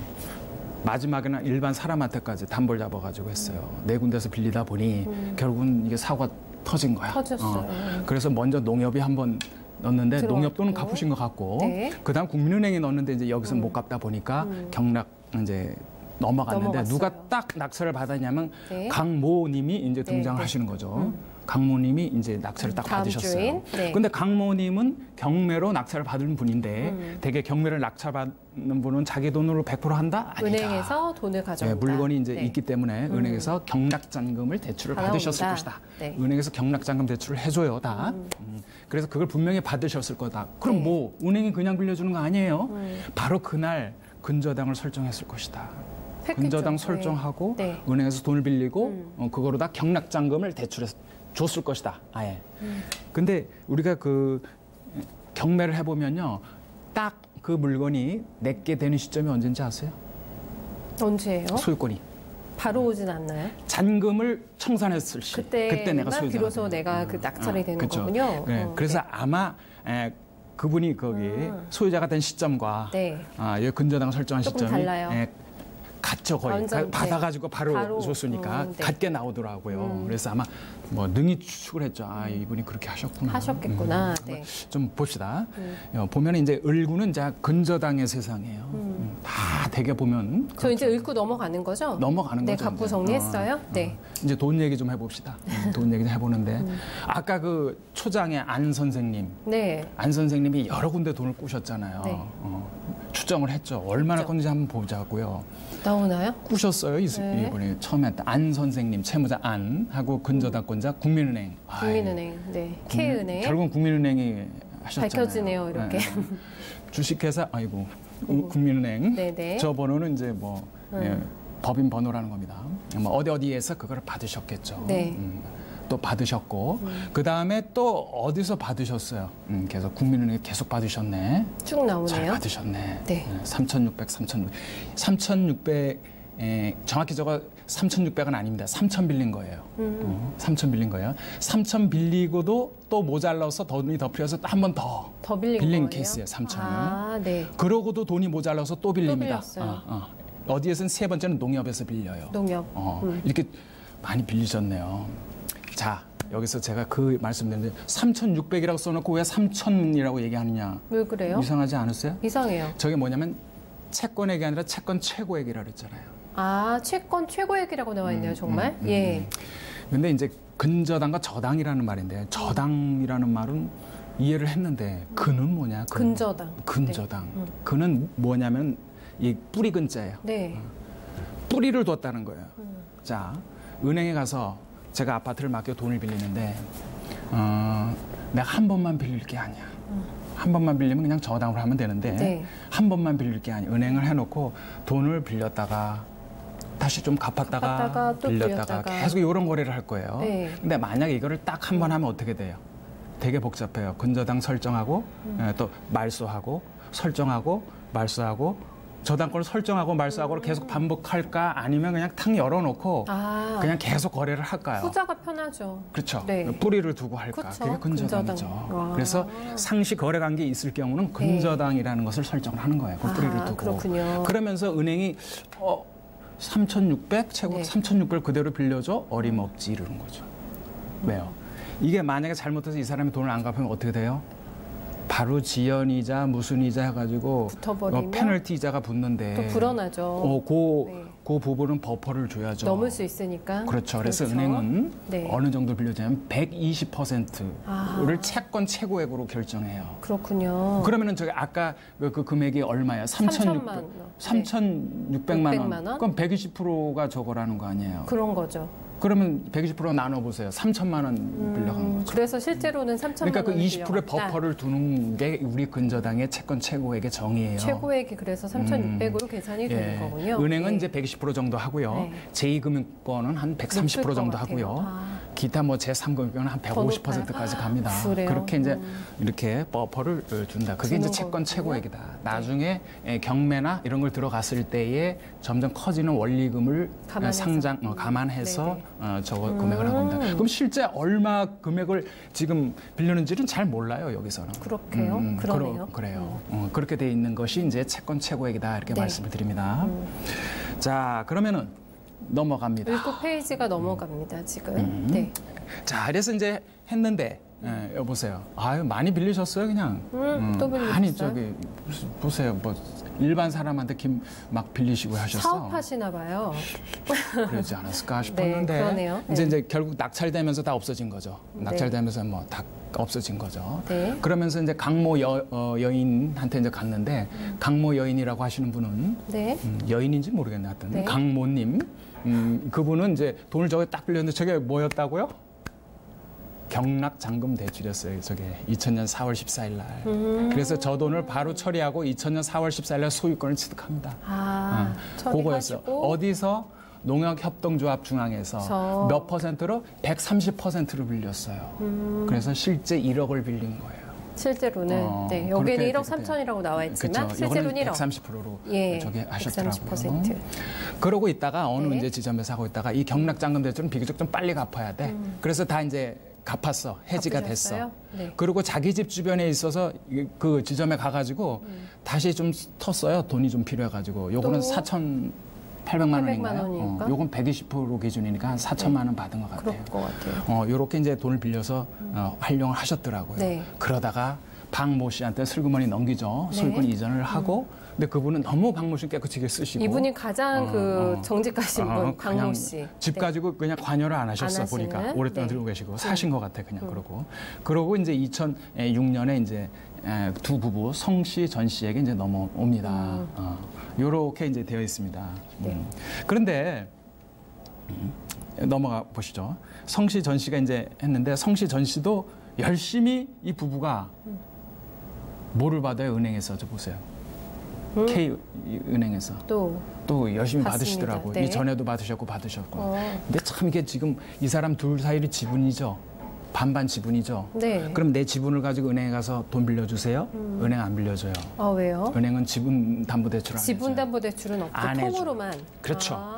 마지막에는 일반 사람한테까지 담보를 잡아가지고 했어요. 4군데서 빌리다 보니 결국은 이게 사고가 터진 거야. 터졌어요. 그래서 먼저 농협이 한번 넣었는데 들어왔고. 농협 돈은 갚으신 것 같고 네. 그다음 국민은행에 넣었는데 이제 여기서 못 갚다 보니까 경락 이제 넘어갔는데 누가 딱 낙찰을 받았냐면 네. 강모님이 이제 등장을 하시는 거죠. 강모님이 이제 낙찰을 딱 다음 받으셨어요. 주인. 네. 근데 강모님은 경매로 낙찰을 받은 분인데 되게 경매를 낙찰받는 분은 자기 돈으로 100% 한다? 아니다. 은행에서 돈을 가져온다. 물건이 이제 네. 있기 때문에 은행에서 경락잔금을 대출을 받으셨을 것이다. 네. 은행에서 경락잔금 대출을 해줘요, 다. 그래서 그걸 분명히 받으셨을 거다. 그럼 뭐 은행이 그냥 빌려주는 거 아니에요? 바로 그날 근저당을 설정했을 것이다. 근저당 설정하고 네. 은행에서 돈을 빌리고 그거로 다 경락잔금을 대출해서 줬을 것이다. 아예. 근데 우리가 그 경매를 해보면요, 딱 그 물건이 내게 되는 시점이 언제인지 아세요? 언제예요? 소유권이. 바로 오진 않나요? 잔금을 청산했을 시. 그때 내가 소유자가 비로소 돼요. 내가 그 낙찰이 되는 그쵸. 거군요. 네, 그래서 아마 그분이 거기 소유자가 된 시점과 네. 여기 근저당 설정한 조금 시점이 달라요. 같죠, 거의. 완전, 받아가지고 바로 바로, 줬으니까 네. 같게 나오더라고요. 그래서 아마 뭐 능히 추측을 했죠. 이분이 그렇게 하셨구나. 하셨겠구나. 네. 좀 봅시다. 보면 이제 을구는 이제 근저당의 세상이에요. 다 되게 보면 저 이제 읽고 넘어가는 거죠? 넘어가는 네, 거죠. 갖고 정리했어요? 네. 이제 돈 얘기 좀 해봅시다. 돈 얘기 좀 해보는데 아까 그 초장의 안 선생님, 네. 안 선생님이 여러 군데 돈을 꾸셨잖아요. 네. 추정을 했죠. 얼마나 했죠. 꿨는지 한번 보자고요. 나오나요? 꾸셨어요. 네. 이번에 처음에 안 선생님, 채무자 안 하고 근저당권자 국민은행. 국민은행, 네. K은행. 결국은 국민은행이 하셨잖아요. 밝혀지네요, 이렇게. 주식회사, 국민은행. 네네. 저 번호는 이제 뭐 법인 번호라는 겁니다. 뭐 어디에서 그걸 받으셨겠죠. 네. 또 받으셨고 그 다음에 또 어디서 받으셨어요. 계속 국민은행에 계속 받으셨네. 쭉 나오네요. 잘 받으셨네. 네. 3,600 정확히 저거 3,600은 아닙니다. 3,000 빌린 거예요. 3,000 빌린 거예요. 3,000 빌리고도 또 모자라서 돈이 더 필요해서 한 번 더 빌린 거예요? 케이스예요. 3,000을. 아, 네. 그러고도 돈이 모자라서 또 빌립니다. 빌렸어요. 어디에서는 세 번째는 농협에서 빌려요. 농협. 이렇게 많이 빌리셨네요. 자, 여기서 제가 그 말씀드렸는데 3,600이라고 써놓고 왜 3,000이라고 얘기하느냐. 왜 그래요? 이상하지 않으세요? 이상해요. 저게 뭐냐면 채권액이 아니라 채권 최고액이라 그랬잖아요. 채권 최고액이라고 나와 있네요, 정말. 예. 근데 이제 근저당과 저당이라는 말인데 저당이라는 말은 이해를 했는데 근은 뭐냐? 근저당. 근저당. 근은 뭐냐면 이 뿌리 근자예요. 네. 뿌리를 뒀다는 거예요. 자, 은행에 가서 제가 아파트를 맡겨 돈을 빌리는데 내가 한 번만 빌릴 게 아니야. 한 번만 빌리면 그냥 저당으로 하면 되는데 네. 한 번만 빌릴 게 아니야. 은행을 해놓고 돈을 빌렸다가 다시 좀 갚았다가 또 빌렸다가 계속 이런 거래를 할 거예요. 네. 근데 만약에 이거를 딱 한 번 하면 어떻게 돼요? 되게 복잡해요. 근저당 설정하고 또 말소하고 설정하고 말소하고 저당권을 설정하고 말소하고를 계속 반복할까 아니면 그냥 탁 열어놓고 그냥 계속 거래를 할까요? 후자가 편하죠. 그렇죠. 네. 뿌리를 두고 할까? 그쵸? 그게 근저당이죠. 그래서 상시 거래 관계 있을 경우는 근저당이라는 것을 설정을 하는 거예요. 그 뿌리를 두고. 그렇군요. 그러면서 은행이 3,600 최고 3,600 그대로 빌려줘 어림없지 이러는 거죠. 왜요? 이게 만약에 잘못해서 이 사람이 돈을 안 갚으면 어떻게 돼요? 바로 지연이자 무슨 이자 해가지고 페널티 이자가 붙는데 또 불어나죠. 그 부분은 버퍼를 줘야죠. 넘을 수 있으니까. 그렇죠. 그래서 은행은 어느 정도 빌려주냐면 120%를 채권 최고액으로 결정해요. 그렇군요. 그러면은 저기 아까 그 금액이 얼마야? 3,600만 원. 그럼 120%가 저거라는 거 아니에요? 그런 거죠. 그러면 120% 나눠보세요. 3천만 원 빌려간 거죠. 그래서 실제로는 3천만 원. 그러니까 그 20%의 버퍼를 두는 게 우리 근저당의 채권 최고액의 정의예요. 최고액이 그래서 3,600으로 계산이 되는 거군요. 은행은 이제 120% 정도 하고요. 제2금융권은 한 130% 정도 하고요. 기타 뭐 제3금융권은 한 150%까지 갑니다. 그렇게 이제 이렇게 버퍼를 준다. 그게 이제 채권 최고액이다. 나중에 경매나 이런 걸 들어갔을 때에 점점 커지는 원리금을 감안해서 저거 금액을 한 겁니다. 그럼 실제 얼마 금액을 지금 빌렸는지는 잘 몰라요, 여기서는. 그렇게요? 그러네요. 그래요. 그렇게 돼 있는 것이 이제 채권 최고액이다 이렇게 말씀을 드립니다. 자, 그러면은 넘어갑니다. 7페이지가 넘어갑니다, 지금. 네. 자, 그래서 이제 했는데 여보세요. 아유, 많이 빌리셨어요, 그냥. 또 빌리셨어요? 아니, 저기 보세요. 뭐 일반 사람한테 막 빌리시고 하셨어. 사업하시나 봐요. 그러지 않았을까 싶었는데. 네, 그러네요. 이제 결국 낙찰되면서 다 없어진 거죠. 낙찰되면서 뭐 다 없어진 거죠. 네. 그러면서 이제 강모 여인한테 이제 갔는데 강모 여인이라고 하시는 분은 여인인지 모르겠네 하여튼 강모님 그분은 이제 돈을 저게 딱 빌렸는데 저게 뭐였다고요? 경락 잔금 대출이었어요. 저게 2000년 4월 14일 날. 그래서 저 돈을 바로 처리하고 2000년 4월 14일 날 소유권을 취득합니다. 그거였어요. 어디서? 농협협동조합 중앙에서 몇 퍼센트로? 130%로 빌렸어요. 그래서 실제 1억을 빌린 거예요. 실제로는 여기는 1억 3천이라고 나와 있지만 그쵸. 실제로는 100%로 저기 하셨더라고요. 130%. 그러고 있다가 어느 이제 지점에서 하고 있다가 이 경락잔금 대출은 비교적 좀 빨리 갚아야 돼. 그래서 다 이제 갚았어. 해지가 됐어. 그리고 자기 집 주변에 있어서 그 지점에 가가지고 다시 좀 텄어요. 돈이 좀 필요해가지고 요거는 4,800만 원인가요? 요건 120% 기준이니까 한 4천만 원 받은 것 같아요. 그럴 것 같아요. 요렇게 이제 돈을 빌려서 활용을 하셨더라고요. 그러다가 박모 씨한테 슬그머니 넘기죠. 소유권 이전을 하고. 근데 그분은 너무 박모 씨 깨끗하게 쓰시고. 이분이 가장 정직하신 분, 박모 씨. 집 가지고 그냥 관여를 안 하셨어 보니까. 오랫동안 들고 계시고 사신 것 같아 그냥 그러고 이제 2006년에 이제 두 부부 성 씨, 전 씨에게 이제 넘어옵니다. 요렇게 이제 되어 있습니다. 그런데 넘어가 보시죠. 성 씨, 전 씨가 이제 했는데 성 씨, 전 씨도 열심히 이 부부가 뭐를 받아요? 은행에서 저 보세요. K은행에서 또 열심히 받으시더라고요. 이 전에도 받으셨고. 근데 참 이게 지금 이 사람 둘 사이의 지분이죠. 반반 지분이죠. 그럼 내 지분을 가지고 은행에 가서 돈 빌려주세요. 은행 안 빌려줘요. 왜요? 은행은 지분담보대출 안 해줘요. 지분담보대출은 없고 통으로만. 그렇죠.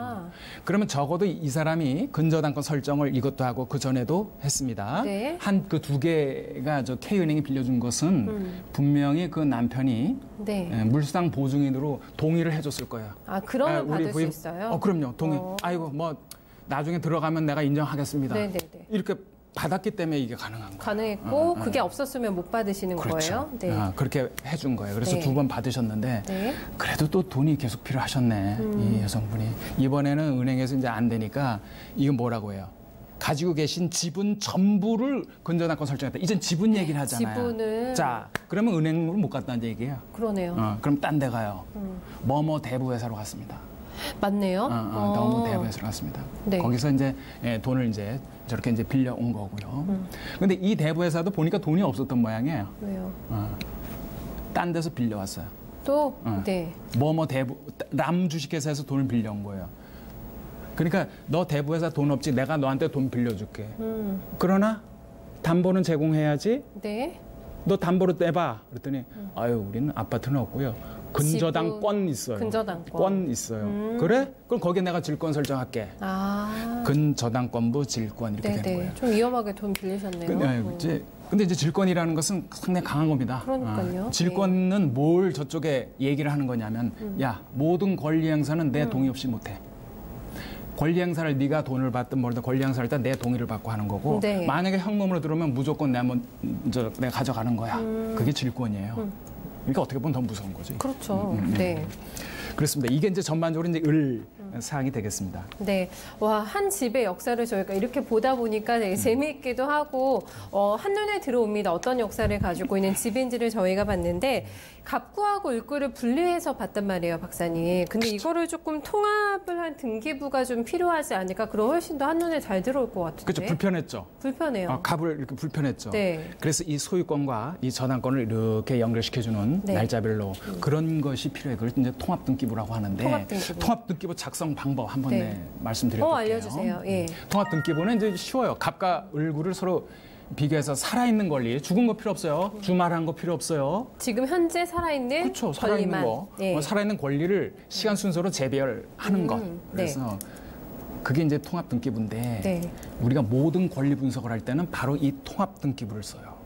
그러면 적어도 이 사람이 근저당권 설정을 이것도 하고 그 전에도 했습니다. 한 그 두 개가 저 K은행이 빌려준 것은 분명히 그 남편이 물상 보증인으로 동의를 해줬을 거예요. 그러면 받을 수 있어요? 그럼요. 동의. 아이고 뭐 나중에 들어가면 내가 인정하겠습니다. 이렇게 받았기 때문에 이게 가능한 거예요. 가능했고 그게 없었으면 못 받으시는 거예요? 그렇게 해준 거예요. 그래서 2번 받으셨는데 그래도 또 돈이 계속 필요하셨네. 이 여성분이. 이번에는 은행에서 이제 안 되니까 이건 뭐라고 해요? 가지고 계신 지분 전부를 근저당권 설정했다. 이젠 지분 얘기를 하잖아요. 지분을. 자, 그러면 은행으로 못 갔다는 얘기예요. 그러네요. 그럼 딴 데 가요. 뭐뭐 대부회사로 갔습니다. 맞네요. 너무 대부회사로 갔습니다. 거기서 이제 돈을 이제 저렇게 이제 빌려온 거고요. 근데 이 대부회사도 보니까 돈이 없었던 모양이에요. 왜요? 딴 데서 빌려왔어요. 또? 람 주식회사에서 돈을 빌려온 거예요. 그러니까 너 대부회사 돈 없지 내가 너한테 돈 빌려줄게. 그러나 담보는 제공해야지. 너 담보로 내봐. 그랬더니 아유 우리는 아파트는 없고요. 근저당권 있어요. 근저당권 있어요. 그래? 그럼 거기에 내가 질권 설정할게. 근저당권부 질권 이렇게 네네. 되는 거예요. 좀 위험하게 돈 빌리셨네요. 근데 이제 질권이라는 것은 상당히 강한 겁니다. 그러니까요. 질권은 뭘 저쪽에 얘기를 하는 거냐면 야, 모든 권리 행사는 내 동의 없이 못해. 권리 행사를 네가 돈을 받든 뭐든 권리 행사를 일단 내 동의를 받고 하는 거고 네. 만약에 현금으로 들어오면 무조건 내가 가져가는 거야. 그게 질권이에요. 그러니까 어떻게 보면 더 무서운 거지. 그렇죠. 네. 그렇습니다. 이게 이제 전반적으로 이제 사항이 되겠습니다. 네. 와, 한 집의 역사를 저희가 이렇게 보다 보니까 되게 재미있기도 하고, 한눈에 들어옵니다. 어떤 역사를 가지고 있는 집인지를 저희가 봤는데, 갑구하고 을구를 분리해서 봤단 말이에요, 박사님. 근데 이거를 조금 통합을 한 등기부가 좀 필요하지 않을까? 그럼 훨씬 더 한눈에 잘 들어올 것 같은데. 그렇죠. 불편했죠. 불편해요. 갑을 이렇게 불편했죠. 네. 그래서 이 소유권과 이 저당권을 이렇게 연결시켜주는 네. 날짜별로 그런 것이 필요해요. 그걸 이제 통합등기부라고 하는데 통합등기부 작성 방법 한번 네. 말씀드려볼게요. 알려주세요. 예. 통합등기부는 이제 쉬워요. 갑과 을구를 서로 비교해서 살아있는 권리, 죽은 거 필요 없어요. 주말한 거 필요 없어요. 지금 현재 살아있는 그렇죠. 살아있는 권리만. 거. 예. 살아있는 권리를 시간 순서로 재별하는 것. 그래서 그게 이제 통합등기부인데 네. 우리가 모든 권리 분석을 할 때는 바로 이 통합등기부를 써요.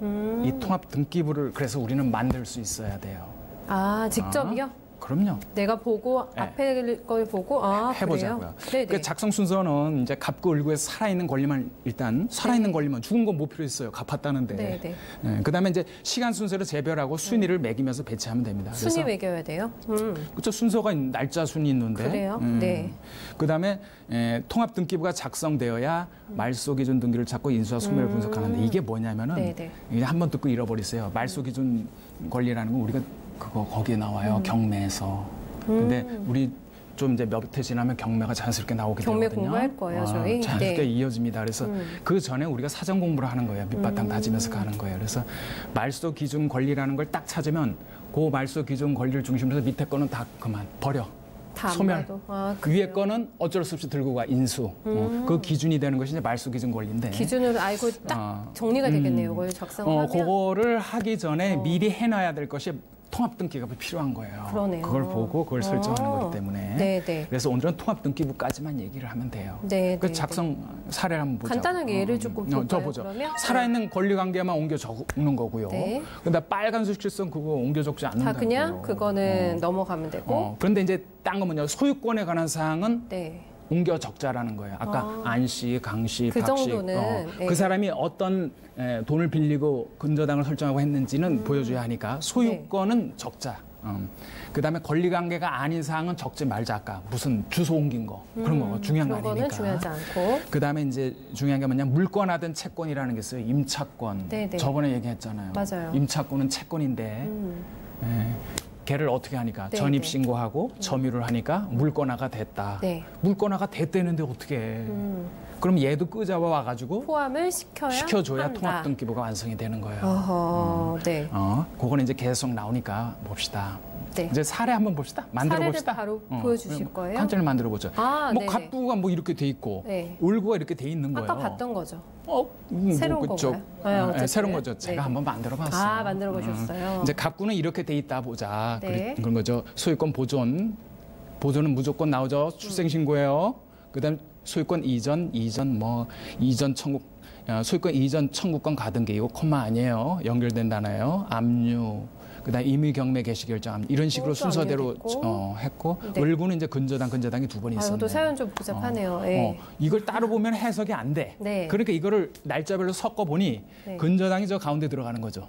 이 통합등기부를 그래서 우리는 만들 수 있어야 돼요. 직접이요? 그럼요. 내가 보고 네. 앞에 걸 보고 해보자고요. 그래요? 그 작성 순서는 이제 갑구 을구에서 살아있는 권리만 일단 살아있는 권리만 죽은 건 뭐 필요 있어요. 갚았다는데. 네네. 그다음에 이제 시간 순서로 재별하고 순위를 매기면서 배치하면 됩니다. 순위 매겨야 돼요? 그렇죠. 순서가 날짜 순위 있는데. 그래요? 네. 그다음에 통합등기부가 작성되어야 말소기준 등기를 찾고 인수와 소멸을 분석하는데 이게 뭐냐면은 이게 한번 듣고 잃어버리세요. 말소기준 권리라는 건 우리가 그거 거기에 나와요. 경매에서. 근데 우리 좀 이제 몇 해 지나면 경매가 자연스럽게 나오게 경매 되거든요. 공부할 거예요, 저희. 자연스럽게 이어집니다. 그래서 그 전에 우리가 사전 공부를 하는 거예요. 밑바탕 다지면서 가는 거예요. 그래서 말소 기준 권리라는 걸 딱 찾으면 그 말소 기준 권리를 중심으로 해서 밑에 거는 다 그만 버려. 소멸. 위에 거는 어쩔 수 없이 들고 가 인수. 그 기준이 되는 것이 이제 말소 기준 권리인데. 기준을 알고 딱 정리가 되겠네요. 그걸 작성하면. 그거를 하기 전에 미리 해놔야 될 것이 통합등기가 필요한 거예요. 그러네요. 그걸 보고 그걸 설정하는 거기 때문에. 네네. 그래서 오늘은 통합등기부까지만 얘기를 하면 돼요. 네. 그 작성 사례를 한번 보자. 간단하게 예를 조금 볼까요? 보죠. 그러면? 살아있는 권리관계만 옮겨 적는 거고요. 네. 근데 빨간 수식성 그거 옮겨 적지 않는다고요. 다 그냥 그거는 넘어가면 되고. 그런데 이제 딴 거 뭐냐 소유권에 관한 사항은 네. 옮겨 적자라는 거예요. 아까 안씨, 강씨, 그 박씨. 정도는, 그 사람이 어떤 돈을 빌리고 근저당을 설정하고 했는지는 보여줘야 하니까 소유권은 적자. 그다음에 권리관계가 아닌 사항은 적지 말자. 아까 무슨 주소 옮긴 거 그런 거 중요한 거 아니니까. 그런 거는 중요하지 않고. 그다음에 이제 중요한 게 뭐냐 물권하든 채권이라는 게 있어요. 임차권. 네네. 저번에 얘기했잖아요. 맞아요. 임차권은 채권인데 걔를 어떻게 하니까 네네. 전입신고하고 점유를 하니까 물권화가 됐다. 네. 물권화가 됐다는데 어떻게 해. 그럼 얘도 끄잡아 와가지고 포함을 시켜줘야 한다. 통합등기부가 완성이 되는 거예요. 어허, 네. 그거는 이제 계속 나오니까 봅시다. 네. 이제 사례 한번 봅시다. 만들어 봅시다. 사례를 바로 보여주실 거예요? 간단히 만들어 보죠. 뭐 네네. 갑부가 뭐 이렇게 돼 있고 네. 을구가 이렇게 돼 있는 거예요. 아까 봤던 거죠. 새로운 건가요? 새로운 거죠. 제가 네네. 한번 만들어 봤어요. 만들어 보셨어요. 이제 갑구는 이렇게 돼 있다 보자. 네. 그런 거죠. 소유권 보존은 무조건 나오죠. 출생신고예요. 그다음 소유권 이전 청구 소유권 이전 청구권 가등기 이거 콤마 아니에요. 연결된 단어예요. 압류. 그다음 임의 경매 개시 결정 이런 식으로 순서대로 했고 네. 을구는 이제 근저당이 두 번 있었네요. 또 사연 좀 복잡하네요. 네. 이걸 따로 보면 해석이 안 돼. 네. 그러니까 이거를 날짜별로 섞어 보니 근저당이 저 가운데 들어가는 거죠.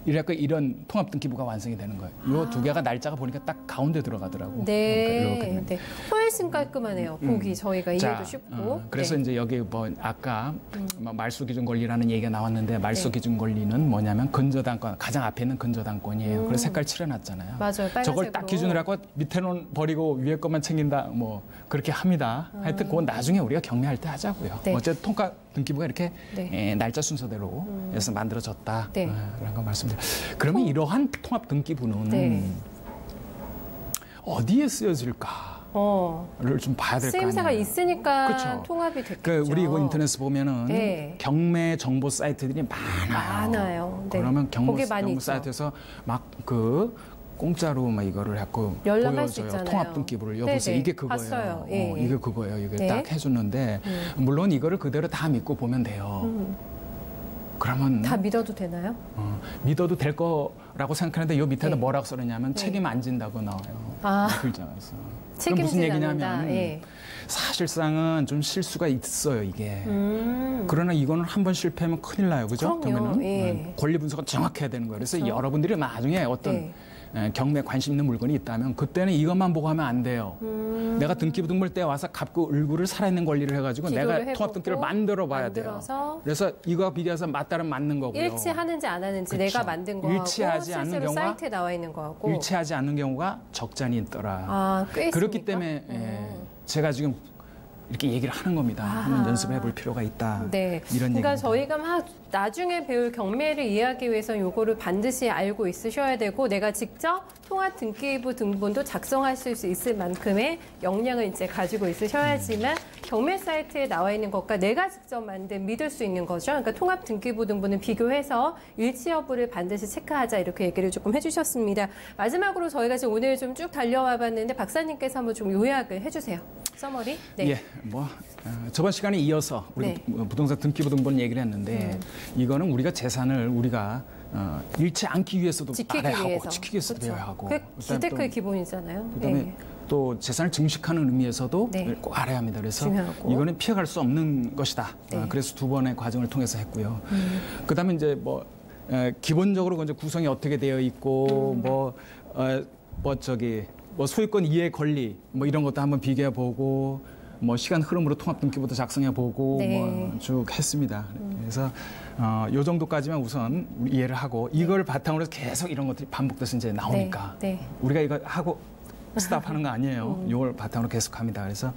이래서 이런 통합등기부가 완성이 되는 거예요. 이 두 개가 날짜가 보니까 딱 가운데 들어가더라고. 네. 네. 훨씬 깔끔하네요. 보기 저희가 이해도 쉽고. 그래서 이제 여기 뭐 아까 말소기준 권리라는 얘기가 나왔는데 말소기준 권리는 뭐냐면 근저당권 가장 앞에 있는 근저당권이. 그래서 색깔 칠해놨잖아요. 맞아요. 빨간색으로. 저걸 딱 기준으로 하고 밑에는 버리고 위에 것만 챙긴다. 뭐 그렇게 합니다. 하여튼 그건 나중에 우리가 경매할 때 하자고요. 네. 어쨌든 통합등기부가 이렇게 날짜 순서대로 해서 만들어졌다. 라는 거 말씀드려요. 그러면 이러한 통합등기부는 어디에 쓰여질까? 를 좀 봐야 될 거 아니에요. 쓰임새가 있으니까 그렇죠. 통합이 됐겠죠. 우리 이거 인터넷에 보면은 경매 정보 사이트들이 많아요. 많아요. 네. 그러면 정보 사이트에서 막 공짜로 막 이거를 자꾸 열람할 수 보여줘요. 있잖아요. 통합 등기부를 여보세요. 네네. 이게 그거예요. 봤어요. 예. 이게 그거예요. 이게 네. 딱 해주는데 물론 이거를 그대로 다 믿고 보면 돼요. 그러면 다 믿어도 되나요? 믿어도 될 거라고 생각하는데 요 밑에다 네. 뭐라고 써놨냐면 네. 책임 안 진다고 나와요. 아. 글자에서. 책임지지 무슨 얘기냐면 않는다. 예. 사실상은 좀 실수가 있어요, 이게. 그러나 이거는 한번 실패하면 큰일 나요, 그죠? 그럼요. 예. 권리 분석은 정확해야 되는 거예요. 그래서 여러분들이 나중에 어떤 경매에 관심 있는 물건이 있다면 그때는 이것만 보고 하면 안 돼요. 내가 등기부 등본을 떼와서 값고 을구를 살아있는 권리를 해가지고 내가 통합 등기를 만들어 봐야 돼요. 그래서 이거와 비교해서 맞다면 맞는 거고요. 일치하는지 안 하는지 그쵸. 내가 만든 거하고 일치하지 않는 실제로 경우가 사이트에 나와 있는 거하고 일치하지 않는 경우가 적잖이 있더라. 아, 꽤 그렇기 있습니까? 때문에 제가 지금 이렇게 얘기를 하는 겁니다. 한번 연습해 볼 필요가 있다. 네. 이런 그러니까 얘기입니다. 저희가 막 나중에 배울 경매를 이해하기 위해서는 요거를 반드시 알고 있으셔야 되고 내가 직접 통합 등기부 등본도 작성하실 수 있을 만큼의 역량을 이제 가지고 있으셔야지만 경매 사이트에 나와 있는 것과 내가 직접 만든 믿을 수 있는 거죠. 그러니까 통합 등기부 등본을 비교해서 일치 여부를 반드시 체크하자 이렇게 얘기를 조금 해주셨습니다. 마지막으로 저희가 지금 오늘 좀 쭉 달려와 봤는데 박사님께서 한번 좀 요약을 해주세요. 서머리. 네. 예, 저번 시간에 이어서 우리 부동산 등기부 등본 얘기를 했는데 이거는 우리가 재산을 우리가 잃지 않기 위해서도 알아야 하고 지키기 위해서도 배워야 하고. 그게 기대크의 기본이잖아요. 그다음에 또 재산을 증식하는 의미에서도 꼭 알아야 합니다. 그래서 중요하고. 이거는 피해갈 수 없는 것이다. 네. 그래서 두 번의 과정을 통해서 했고요. 그다음에 이제 기본적으로 이제 구성이 어떻게 되어 있고 소유권 이해 권리 이런 것도 한번 비교해 보고 시간 흐름으로 통합 등기부도 작성해 보고 쭉 했습니다. 그래서 요 정도까지만 우선 이해를 하고 이걸 바탕으로 해서 계속 이런 것들이 반복돼서 이제 나오니까 우리가 이거 하고 스탑하는 거 아니에요. 이걸 바탕으로 계속 합니다. 그래서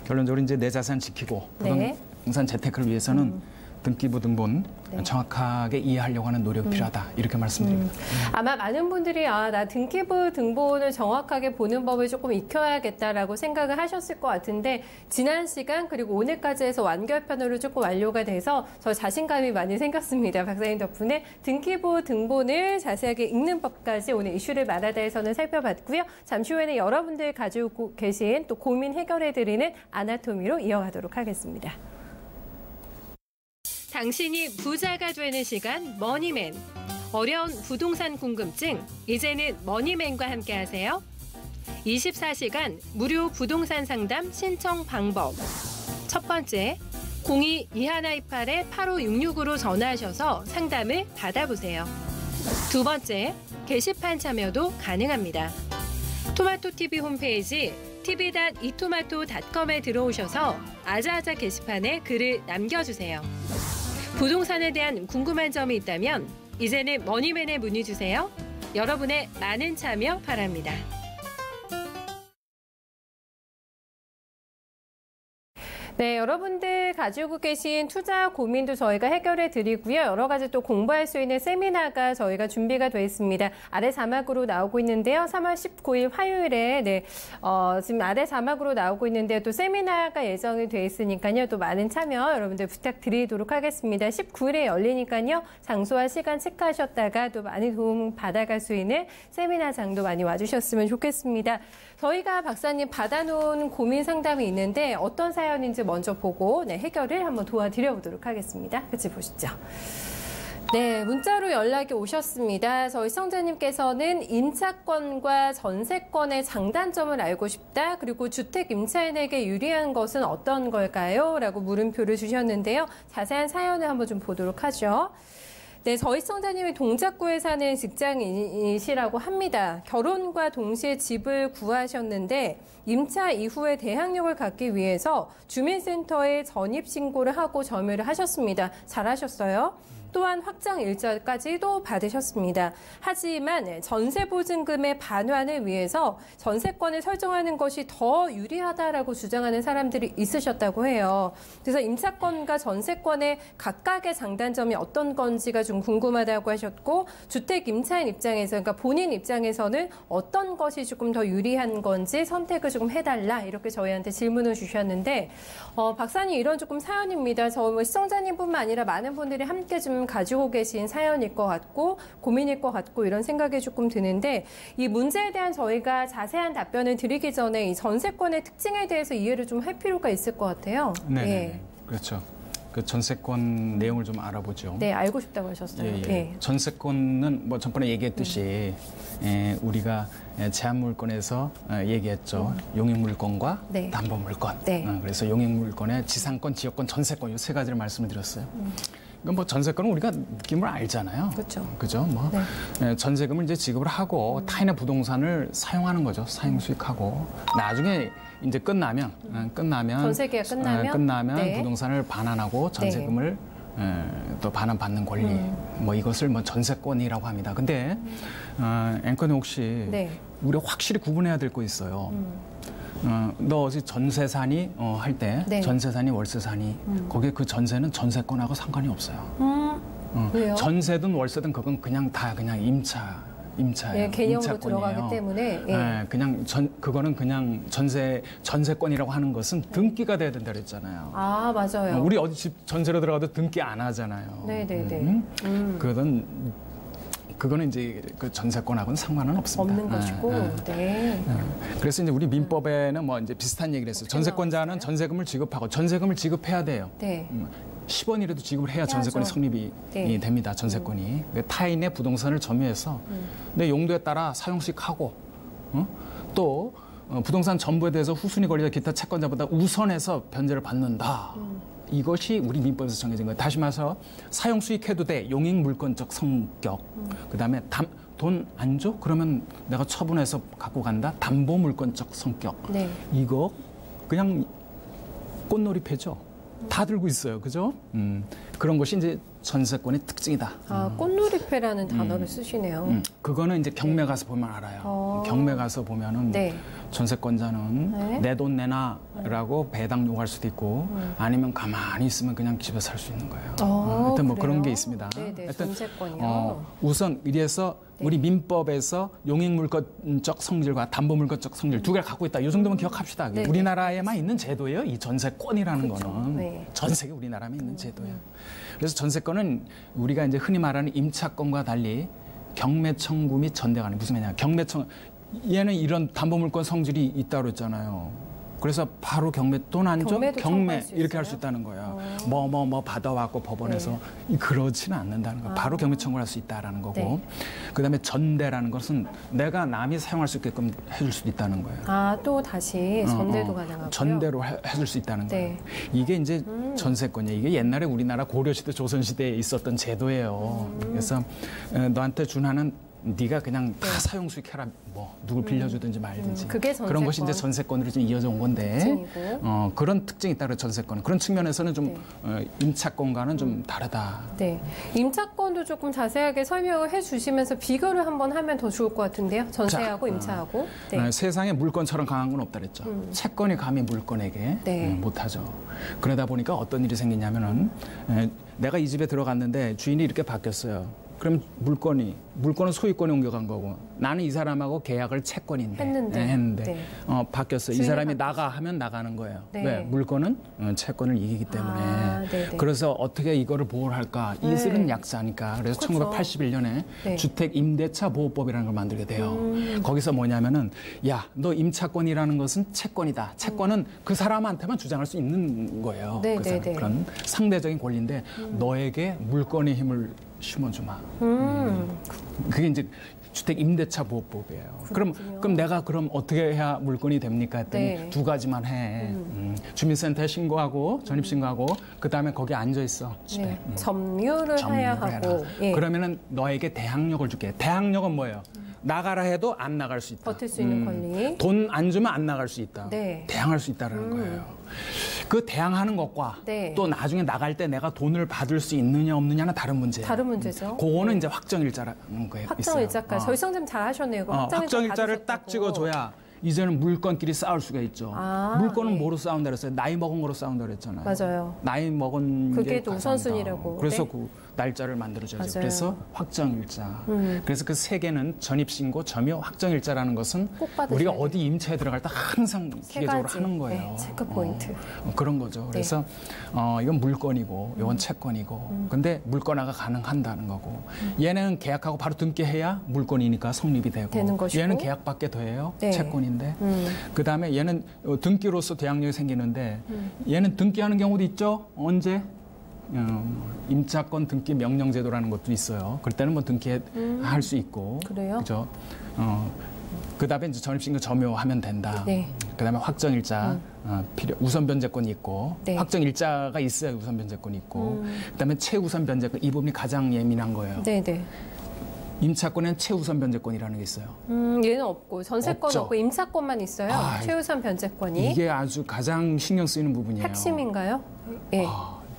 결론적으로 이제 내 자산 지키고 부동산 재테크를 위해서는 등기부 등본 정확하게 이해하려고 하는 노력이 필요하다. 이렇게 말씀드립니다. 아마 많은 분들이 나 등기부 등본을 정확하게 보는 법을 조금 익혀야겠다라고 생각을 하셨을 것 같은데 지난 시간 그리고 오늘까지 해서 완결편으로 조금 완료가 돼서 저 자신감이 많이 생겼습니다. 박사님 덕분에 등기부 등본을 자세하게 읽는 법까지 오늘 이슈를 말하다에서는 살펴봤고요. 잠시 후에는 여러분들 가지고 계신 또 고민 해결해드리는 아나토미로 이어가도록 하겠습니다. 당신이 부자가 되는 시간 머니맨. 어려운 부동산 궁금증 이제는 머니맨과 함께 하세요. 24시간 무료 부동산 상담 신청 방법. 첫 번째, 02-2128-8566으로 전화하셔서 상담을 받아보세요. 두 번째, 게시판 참여도 가능합니다. 토마토TV 홈페이지 tv.itomato.com에 들어오셔서 아자아자 게시판에 글을 남겨주세요. 부동산에 대한 궁금한 점이 있다면 이제는 머니맨에 문의 주세요. 여러분의 많은 참여 바랍니다. 네, 여러분들 가지고 계신 투자 고민도 저희가 해결해 드리고요. 여러 가지 또 공부할 수 있는 세미나가 저희가 준비가 되어 있습니다. 아래 자막으로 나오고 있는데요. 3월 19일 화요일에 지금 아래 자막으로 나오고 있는데 또 세미나가 예정이 되어 있으니까요. 또 많은 참여 여러분들 부탁드리도록 하겠습니다. 19일에 열리니까요. 장소와 시간 체크하셨다가 또 많이 도움 받아갈 수 있는 세미나장도 많이 와주셨으면 좋겠습니다. 저희가 박사님 받아놓은 고민 상담이 있는데 어떤 사연인지 먼저 보고 해결을 한번 도와드려보도록 하겠습니다. 같이 보시죠. 네, 문자로 연락이 오셨습니다. 저희 시청자님께서는 임차권과 전세권의 장단점을 알고 싶다. 그리고 주택 임차인에게 유리한 것은 어떤 걸까요? 라고 물음표를 주셨는데요. 자세한 사연을 한번 좀 보도록 하죠. 네, 저희 시청자님이 동작구에 사는 직장인이시라고 합니다. 결혼과 동시에 집을 구하셨는데 임차 이후에 대항력을 갖기 위해서 주민센터에 전입신고를 하고 점유를 하셨습니다. 잘하셨어요. 또한 확장 일자까지도 받으셨습니다. 하지만 전세보증금의 반환을 위해서 전세권을 설정하는 것이 더 유리하다라고 주장하는 사람들이 있으셨다고 해요. 그래서 임차권과 전세권의 각각의 장단점이 어떤 건지가 좀 궁금하다고 하셨고 주택 임차인 입장에서 그러니까 본인 입장에서는 어떤 것이 조금 더 유리한 건지 선택을 조금 해달라 이렇게 저희한테 질문을 주셨는데 박사님 이런 조금 사연입니다. 저 시청자님뿐만 아니라 많은 분들이 함께 좀 조금 가지고 계신 사연일 것 같고 고민일 것 같고 이런 생각이 조금 드는데 이 문제에 대한 저희가 자세한 답변을 드리기 전에 이 전세권의 특징에 대해서 이해를 좀 할 필요가 있을 것 같아요. 네, 예. 그렇죠. 그 전세권 내용을 좀 알아보죠. 네, 알고 싶다고 하셨어요. 예, 예. 전세권은 뭐 전번에 얘기했듯이 우리가 제한물권에서 얘기했죠. 용익물권과 네. 담보물권. 네. 그래서 용익물권의 지상권, 지역권, 전세권 이 세 가지를 말씀을 드렸어요. 그러니까 뭐 전세권은 우리가 느낌을 알잖아요. 그렇죠. 그죠? 뭐 네. 전세금을 이제 지급을 하고 타인의 부동산을 사용하는 거죠. 사용 수익하고 나중에 이제 끝나면 전세 계약 끝나면 네. 부동산을 반환하고 전세금을 또 반환 받는 권리 뭐 이것을 뭐 전세권이라고 합니다. 근데 앵커님 혹시 네. 우리가 확실히 구분해야 될 거 있어요. 너 어제 전세산이 할 때 네. 전세산이 월세산이 거기에 그 전세는 전세권하고 상관이 없어요. 왜요? 전세든 월세든 그건 그냥 다 그냥 임차예요. 예, 개념으로 임차권이에요. 들어가기 때문에 예, 그냥 그거는 그냥 전세권이라고 하는 것은 등기가 돼야 된다 그랬잖아요. 아, 맞아요. 우리 어디 집 전세로 들어가도 등기 안 하잖아요. 네네네. 그거는 이제 그 전세권하고는 상관은 없습니다. 없는 것이고. 네. 그래서 이제 우리 민법에는 뭐 이제 비슷한 얘기를 했어요. 전세권자는 전세금을 지급하고 전세금을 지급해야 돼요. 네. 10원이라도 지급을 해야 전세권이 성립이 네. 됩니다. 전세권이. 타인의 부동산을 점유해서 내 용도에 따라 사용식하고 또 부동산 전부에 대해서 후순위 권리자 기타 채권자보다 우선해서 변제를 받는다. 이것이 우리 민법에서 정해진 거예요. 다시 말해서 사용 수익해도 돼. 용익 물권적 성격. 그다음에 돈 안 줘? 그러면 내가 처분해서 갖고 간다. 담보 물권적 성격. 네. 이거 그냥 꽃놀이패죠. 다 들고 있어요. 그죠? 그런 것이 이제 전세권의 특징이다. 아, 꽃놀이패라는 단어를 쓰시네요. 그거는 이제 경매 가서 보면 알아요. 경매 가서 보면은 네. 전세권자는 네. 내 돈 내놔라고 배당 요구할 수도 있고 아니면 가만히 있으면 그냥 집에 살 수 있는 거예요. 하여튼 뭐 그런 게 있습니다. 네네, 하여튼 전세권이요. 우선 이래서 우리 민법에서 용익물권적 성질과 담보물권적 성질 두 개를 갖고 있다. 이 정도만 기억합시다. 네네. 우리나라에만 있는 제도예요. 이 전세권이라는 그렇죠. 거는 네. 전 세계 우리나라에 있는 제도예요. 그래서 전세권은 우리가 이제 흔히 말하는 임차권과 달리 경매 청구 및 전대관이 무슨 말이냐? 경매 청 얘는 이런 담보물권 성질이 있다고 그랬잖아요. 그래서 바로 경매 돈 안 줘? 경매 이렇게 할 수 있다는 거야. 뭐 받아왔고 법원에서 그렇지는 않는다는 거야. 바로 경매 청구를 할 수 있다라는 거고. 네. 그다음에 전대라는 것은 내가 남이 사용할 수 있게끔 해줄 수도 있다는 거예요. 아, 또 다시 전대도 가능하고요. 전대로 해줄 수 있다는 거예요. 네. 이게 이제 전세권이에요. 이게 옛날에 우리나라 고려시대 조선시대에 있었던 제도예요. 그래서 너한테 준하는 네가 그냥 다 사용 수익해라. 뭐 누굴 빌려주든지 말든지. 그게 전세권. 그런 것이 이제 전세권으로 좀 이어져 온 건데 그런 특징이 있다. 전세권. 그런 측면에서는 좀 임차권과는 좀 다르다. 네, 임차권도 조금 자세하게 설명을 해주시면서 비교를 한번 하면 더 좋을 것 같은데요. 전세하고 임차하고. 네. 세상에 물건처럼 강한 건 없다 그랬죠. 채권이 감히 물건에게 네. 못하죠. 그러다 보니까 어떤 일이 생기냐면은 내가 이 집에 들어갔는데 주인이 이렇게 바뀌었어요. 그럼 물건은 소유권이 옮겨간 거고 나는 이 사람하고 계약을 채권인데 했는데 네. 바뀌었어요. 이 사람이 나가 하면 나가는 거예요. 네. 왜? 물건은 채권을 이기기 때문에. 그래서 어떻게 이거를 보호를 할까? 이슬은 약자니까. 그래서 그렇죠. 1981년에 주택임대차 보호법이라는 걸 만들게 돼요. 거기서 뭐냐면은 야, 너 임차권이라는 것은 채권이다. 채권은 그 사람한테만 주장할 수 있는 거예요. 그런 상대적인 권리인데 너에게 물건의 힘을 심어주마. 그게 이제 주택 임대차 보호법이에요. 그럼 내가 어떻게 해야 물건이 됩니까? 했더니 두 가지만 해. 주민센터에 신고하고 전입 신고하고 그다음에 거기 앉아 있어. 집에. 점유를 해야 하고. 그러면은 너에게 대항력을 줄게. 대항력은 뭐예요? 나가라 해도 안 나갈 수 있다. 버틸 수 있는 권리. 돈 안 주면 안 나갈 수 있다. 대항할 수 있다는 거예요. 그 대항하는 것과 또 나중에 나갈 때 내가 돈을 받을 수 있느냐 없느냐는 다른 문제예요. 다른 문제죠. 그거는 이제 확정일자라는 거예요. 확정일자까지. 저희 선생님 잘 하셨네요. 확정일자를 딱 찍어줘야 이제는 물건끼리 싸울 수가 있죠. 물건은 네. 뭐로 싸운다 그랬어요? 나이 먹은 거로 싸운다 그랬잖아요. 맞아요. 나이 먹은 그게 게 또 우선순위라고. 그래서 네. 그 날짜를 만들어줘야죠. 맞아요. 그래서 확정일자. 그래서 그 세 개는 전입신고, 점유, 확정일자라는 것은 꼭 받으셔야 우리가 돼요. 어디 임차에 들어갈 때 항상 세 기계적으로 가지. 하는 거예요. 네, 체크 포인트. 그런 거죠. 그래서 이건 물건이고 이건 채권이고 근데 물건화가 가능한다는 거고 얘는 계약하고 바로 등기해야 물건이니까 성립이 되는 것이고. 얘는 계약밖에 더해요. 네. 채권인데 그다음에 얘는 등기로서 대항력이 생기는데 얘는 등기하는 경우도 있죠. 언제? 임차권 등기 명령제도라는 것도 있어요. 그럴 때는 뭐 등기할 수 있고. 그래요? 그죠? 그다음에 이제 전입신고 점유하면 된다. 네. 그다음에 확정일자 우선 변제권이 있고 네. 확정일자가 있어야 우선 변제권이 있고 그다음에 최우선 변제권 이 부분이 가장 예민한 거예요. 네네. 임차권에는 최우선 변제권이라는 게 있어요. 얘는 없고 전세권 없죠. 없고 임차권만 있어요. 최우선 변제권이. 이게 아주 가장 신경 쓰이는 부분이에요. 핵심인가요? 예.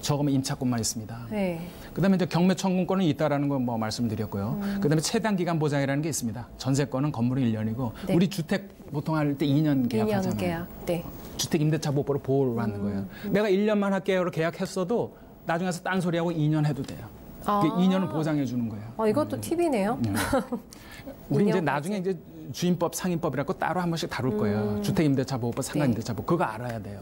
저거면 임차권만 있습니다. 네. 그다음에 이제 경매 청구권은 있다라는 거 뭐 말씀드렸고요. 그다음에 최단 기간 보장이라는 게 있습니다. 전세권은 건물은 1년이고 네. 우리 주택 보통 할 때 2년 계약하잖아요. 2년 계약. 네. 주택 임대차 보호법으로 보호를 받는 거예요. 내가 1년만 할게요. 계약했어도 나중에 가서 딴소리하고 2년 해도 돼요. 아. 2년은 보장해 주는 거예요. 이것도 팁이네요. 우리 이제 2년까지. 나중에 이제 주임법, 상임법이라고 따로 한 번씩 다룰 거예요. 주택임대차보호법, 상가임대차보호 그거 알아야 돼요.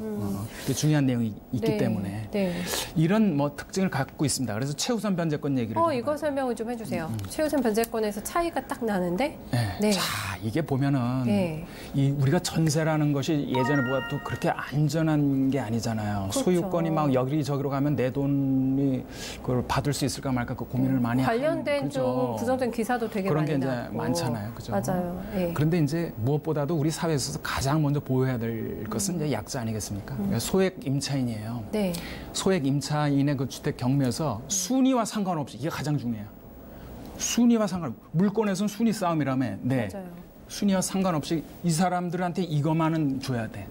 그게 중요한 내용이 있기 네. 때문에 네. 이런 뭐 특징을 갖고 있습니다. 그래서 최우선 변제권 얘기를 좀 이거 설명을 좀 해주세요. 최우선 변제권에서 차이가 딱 나는데. 네. 네. 자, 이게 보면은 네. 우리가 전세라는 것이 예전에 보다 또 그렇게 안전한 게 아니잖아요. 그렇죠. 소유권이 막 여기저기로 가면 내 돈이 그걸 받을 수 있을까 말까 그 고민을 많이 관련된 하는, 좀 부정된 기사도 되게 그런 많이 게 이제 나왔고. 많잖아요. 그죠? 맞아요. 네. 그런데 이제 무엇보다도 우리 사회에 있어서 가장 먼저 보호해야 될 것은 이제 약자 아니겠습니까? 그러니까 소액 임차인이에요. 네. 소액 임차인의 그 주택 경매에서 순위와 상관없이 이게 가장 중요해요. 순위와 물건에서는 순위 싸움이라며. 네. 맞아요. 순위와 상관없이 이 사람들한테 이것만은 줘야 돼.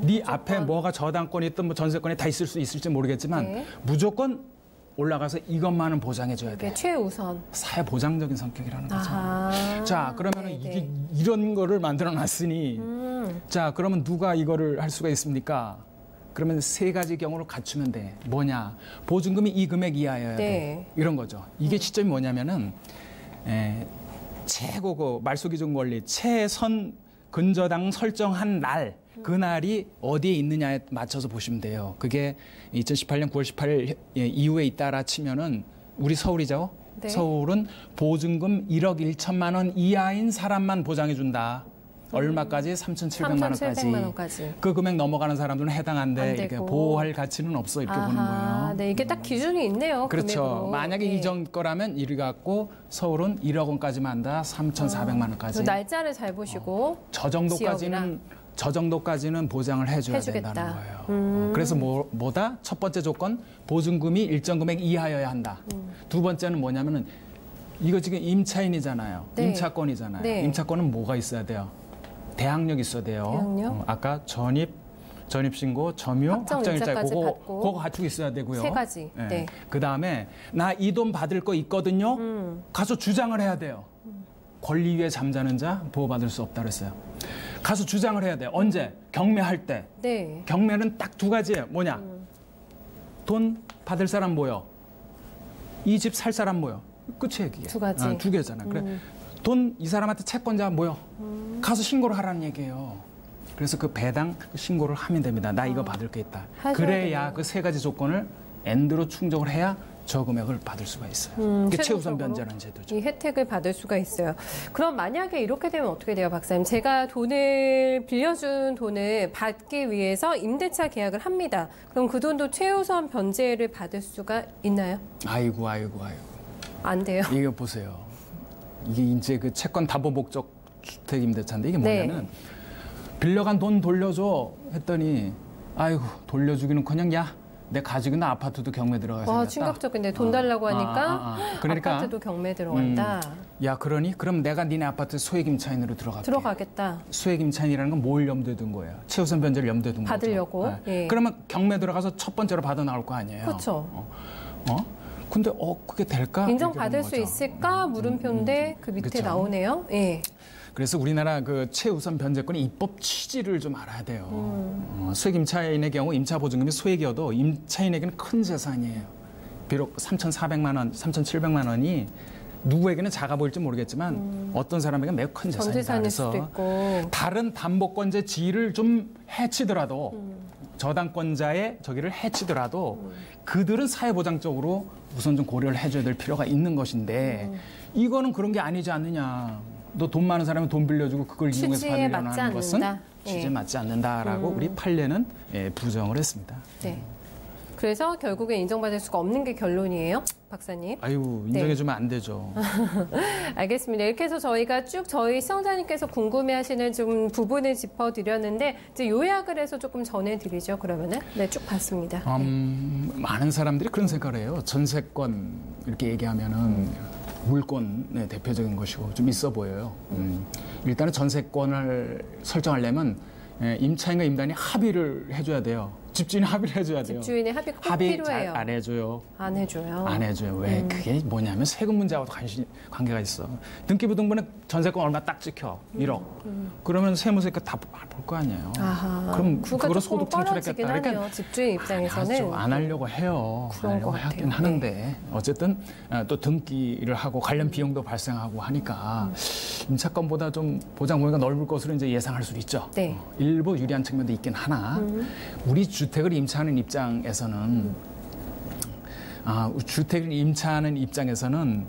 네 앞에 뭐가 저당권이 있든 뭐 전세권이 다 있을 수 있을지 모르겠지만 네. 무조건 올라가서 이것만은 보장해줘야 돼. 최우선. 사회 보장적인 성격이라는 거죠. 자, 그러면 네, 이게 이런 거를 만들어 놨으니 자, 그러면 누가 이거를 할 수가 있습니까? 그러면 세 가지 경우를 갖추면 돼. 뭐냐? 보증금이 이 금액 이하여야 돼. 네. 이런 거죠. 이게 시점이 뭐냐면은 최고 그 말소기준 권리 최선 근저당 설정한 날 그날이 어디에 있느냐에 맞춰서 보시면 돼요. 그게 2018년 9월 18일 이후에 있다라 치면은 우리 서울이죠. 네. 서울은 보증금 1억 1천만 원 이하인 사람만 보장해 준다. 얼마까지? 3,700만 원까지. 그 금액 넘어가는 사람들은 해당한데 이렇게 보호할 가치는 없어 이렇게 보는 거예요. 네, 이게 딱 기준이 있네요. 그렇죠. 금액으로. 만약에 네. 이전 거라면 이리 갖고 서울은 1억 원까지만 한다. 3,400만 원까지. 그 날짜를 잘 보시고 저 정도까지는 보장을 해줘야 해주겠다. 된다는 거예요. 그래서 뭐다? 첫 번째 조건 보증금이 일정 금액 이하여야 한다. 두 번째는 뭐냐면은 이거 지금 임차인이잖아요. 네. 임차권이잖아요. 네. 임차권은 뭐가 있어야 돼요? 대항력 있어야 돼요. 대항력? 아까 전입신고, 점유, 확정일자 그거 갖추고 있어야 되고요. 세 가지. 네. 네. 그다음에 나 이 돈 받을 거 있거든요. 가서 주장을 해야 돼요. 권리 위에 잠자는 자 보호받을 수 없다 그랬어요. 가서 주장을 해야 돼요. 언제? 경매할 때. 네. 경매는 딱 두 가지예요. 뭐냐? 돈 받을 사람 뭐요? 이 집 살 사람 뭐요? 끝이에요, 그게. 두 가지. 두 개잖아. 그래. 돈 이 사람한테 채권자 뭐요? 가서 신고를 하라는 얘기예요. 그래서 그 배당 신고를 하면 됩니다. 나 이거 받을 게 있다. 그래야 그 세 가지 조건을 엔드로 충족을 해야 저 금액을 받을 수가 있어요. 이게 최우선 변제라는 제도죠. 이 혜택을 받을 수가 있어요. 그럼 만약에 이렇게 되면 어떻게 돼요, 박사님? 제가 돈을 빌려준 돈을 받기 위해서 임대차 계약을 합니다. 그럼 그 돈도 최우선 변제를 받을 수가 있나요? 아이고. 안 돼요. 이거 보세요. 이게 이제 그 채권 담보 목적 주택 임대차인데 이게 뭐냐면 빌려간 돈 돌려줘 했더니 아이고 돌려주기는커녕 야 내 가지고 있는 아파트도 경매 들어가 생겼다. 충격적인데 돈 달라고 하니까 그러니까 아파트도 경매 들어간다. 야 그러니 그럼 내가 니네 아파트 소액 임차인으로 들어가겠다. 소액 임차인이라는 건 뭘 염두에 둔 거예요? 최우선 변제를 염두에 둔 받으려고. 거죠. 예. 그러면 경매 들어가서 첫 번째로 받아 나올 거 아니에요. 그렇죠. 근데 그게 될까? 인정받을 수 있을까? 물음표인데 그 밑에 그쵸? 나오네요. 예. 그래서 우리나라 그 최우선 변제권의 입법 취지를 좀 알아야 돼요. 소액 임차인의 경우 임차 보증금이 소액이어도 임차인에게는 큰 재산이에요. 비록 3,400만 원, 3,700만 원이 누구에게는 작아 보일지 모르겠지만 어떤 사람에게 매우 큰 재산이다. 그래서 다른 담보권자 지위를 좀 해치더라도 저당권자의 저기를 해치더라도 그들은 사회보장적으로 우선 좀 고려를 해줘야 될 필요가 있는 것인데 이거는 그런 게 아니지 않느냐. 너 돈 많은 사람은 돈 빌려주고 그걸 이용해서 받으려는 하는 것은 취지에 맞지 않는다라고 우리 판례는 부정을 했습니다. 네. 그래서 결국에 인정받을 수가 없는 게 결론이에요, 박사님? 아유, 인정해주면 안 되죠. 알겠습니다. 이렇게 해서 저희가 쭉 저희 시청자님께서 궁금해하시는 좀 부분을 짚어드렸는데 이제 요약을 해서 조금 전해드리죠. 그러면은 쭉 봤습니다. 많은 사람들이 그런 생각을 해요. 전세권 이렇게 얘기하면은 물권의 대표적인 것이고 좀 있어 보여요. 일단은 전세권을 설정하려면 임차인과 임단이 합의를 해줘야 돼요. 집주인이 합의를 해줘야 돼요. 집주인의 합의 꼭 필요해요. 잘 안 해줘요. 안 해줘요. 안 해줘요. 왜? 그게 뭐냐면 세금 문제하고도 관계가 있어. 등기부등본에 전세권 얼마 딱 찍혀. 1억. 그러면 세무서니까 다 볼 거 아니에요. 아하. 그럼 그거로 소득 창출했겠다. 그러니까 집주인 입장에서는 안 하려고 해요. 그런 거 하긴 하는데 어쨌든 또 등기를 하고 관련 비용도 발생하고 하니까 임차권보다 좀 보장 범위가 넓을 것으로 이제 예상할 수도 있죠. 네. 일부 유리한 측면도 있긴 하나 우리 주택을 임차하는 입장에서는 주택을 임차하는 입장에서는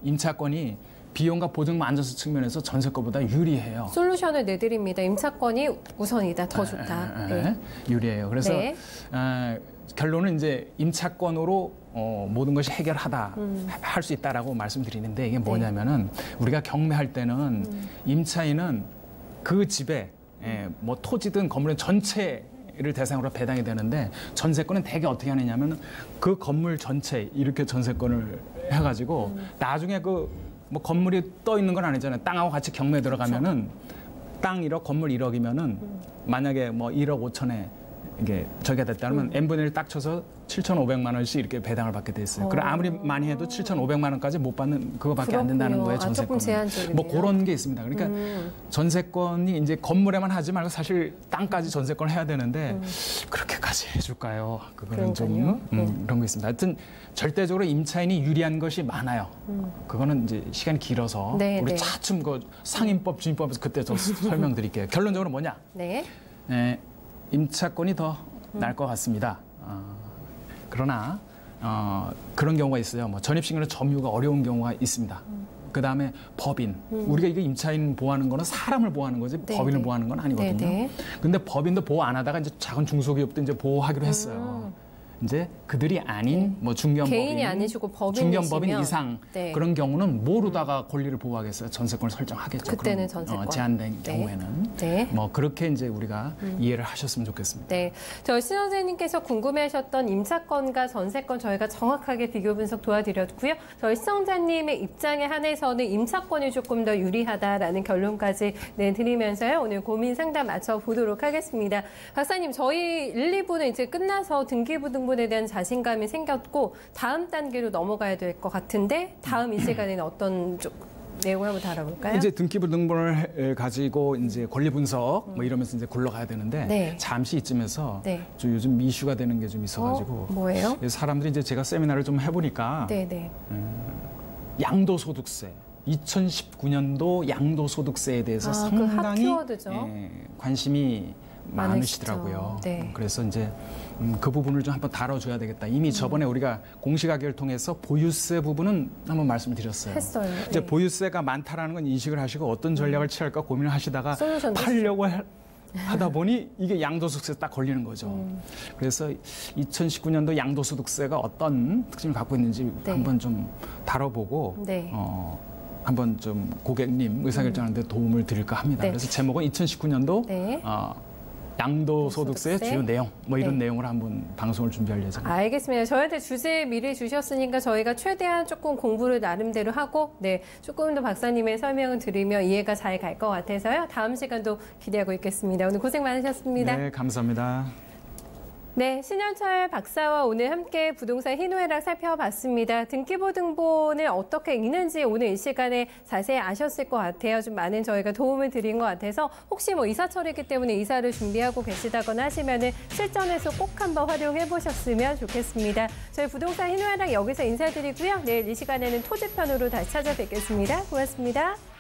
임차권이 비용과 보증만 안전성 측면에서 전세권보다 유리해요. 솔루션을 내드립니다. 임차권이 우선이다, 더 좋다. 네. 유리해요. 그래서 결론은 이제 임차권으로 모든 것이 해결하다, 할 수 있다라고 말씀드리는데 이게 뭐냐면은 우리가 경매할 때는 임차인은 그 집에 뭐 토지든 건물의 전체를 대상으로 배당이 되는데 전세권은 대개 어떻게 하느냐면 그 건물 전체 이렇게 전세권을 해가지고 나중에 뭐 건물이 떠 있는 건 아니잖아요. 땅하고 같이 경매에 들어가면은 땅 1억, 건물 1억이면은 만약에 뭐 1억 5천에 이게 저기가 됐다면 n분의 1 딱 쳐서 7,500만 원씩 이렇게 배당을 받게 돼 있어요. 그럼 아무리 많이 해도 7,500만 원까지 못 받는 그거밖에 안 된다는 거예요. 전세권. 뭐 그런 게 있습니다. 그러니까 전세권이 이제 건물에만 하지 말고 사실 땅까지 전세권을 해야 되는데 그렇게까지 해줄까요? 그거는 좀 그런 거 있습니다. 하여튼 절대적으로 임차인이 유리한 것이 많아요. 그거는 이제 시간이 길어서 우리 차츰 그 상임법, 주임법에서 그때 좀 설명드릴게요. 결론적으로 뭐냐? 임차권이 더 나을 것 같습니다. 그러나 그런 경우가 있어요. 뭐 전입신고는 점유가 어려운 경우가 있습니다. 그다음에 법인. 우리가 이거 임차인 보호하는 거는 사람을 보호하는 거지 법인을 보호하는 건 아니거든요. 근데 법인도 보호 안 하다가 이제 작은 중소기업도 이제 보호하기로 했어요. 이제 그들이 아닌 뭐 중견법인, 개인이 아니시고 법인이시면 중견법인 이상 그런 경우는 모르다가 권리를 보호하겠어요. 전세권을 설정하겠죠. 그때는 전세권 제한된 경우에는 뭐 그렇게 이제 우리가 이해를 하셨으면 좋겠습니다. 네, 저 신원재님께서 궁금해하셨던 임차권과 전세권 저희가 정확하게 비교 분석 도와드렸고요. 저희 시청자님의 입장에 한해서는 임차권이 조금 더 유리하다라는 결론까지 내드리면서요. 오늘 고민 상담 마쳐 보도록 하겠습니다. 박사님, 저희 1, 2부는 이제 끝나서 등기부등본에 대한 자신감이 생겼고 다음 단계로 넘어가야 될 것 같은데 다음 이 시간에는 어떤 내용을 한번 다뤄볼까요? 이제 등기부등본을 가지고 이제 권리 분석 뭐 이러면서 이제 굴러가야 되는데 잠시 이쯤에서 좀 요즘 이슈가 되는 게 좀 있어가지고 뭐예요? 사람들이 이제 제가 세미나를 좀 해보니까 양도소득세 2019년도 양도소득세에 대해서 상당히 관심이 많으시더라고요. 그래서 이제 그 부분을 좀 한번 다뤄줘야 되겠다. 이미 저번에 우리가 공시가격을 통해서 보유세 부분은 한번 말씀을 드렸어요. 했어요. 이제 보유세가 많다라는 건 인식을 하시고 어떤 전략을 취할까 고민을 하시다가 팔려고 하다 보니 이게 양도소득세에 딱 걸리는 거죠. 그래서 2019년도 양도소득세가 어떤 특징을 갖고 있는지 한번 좀 다뤄보고 한번 좀 고객님 의사결정하는 데 도움을 드릴까 합니다. 그래서 제목은 2019년도 양도소득세의 주요 내용, 뭐 이런 내용을 한번 방송을 준비할 예정입니다. 알겠습니다. 저희한테 주제 미리 주셨으니까 저희가 최대한 조금 공부를 나름대로 하고, 조금 더 박사님의 설명을 들으면 이해가 잘 갈 것 같아서요. 다음 시간도 기대하고 있겠습니다. 오늘 고생 많으셨습니다. 네, 감사합니다. 네, 신현철 박사와 오늘 함께 부동산 희노애락 살펴봤습니다. 등기부등본을 어떻게 읽는지 오늘 이 시간에 자세히 아셨을 것 같아요. 좀 많은 저희가 도움을 드린 것 같아서 혹시 뭐 이사철이기 때문에 이사를 준비하고 계시다거나 하시면은 실전에서 꼭 한번 활용해 보셨으면 좋겠습니다. 저희 부동산 희노애락 여기서 인사드리고요. 내일 이 시간에는 토지편으로 다시 찾아뵙겠습니다. 고맙습니다.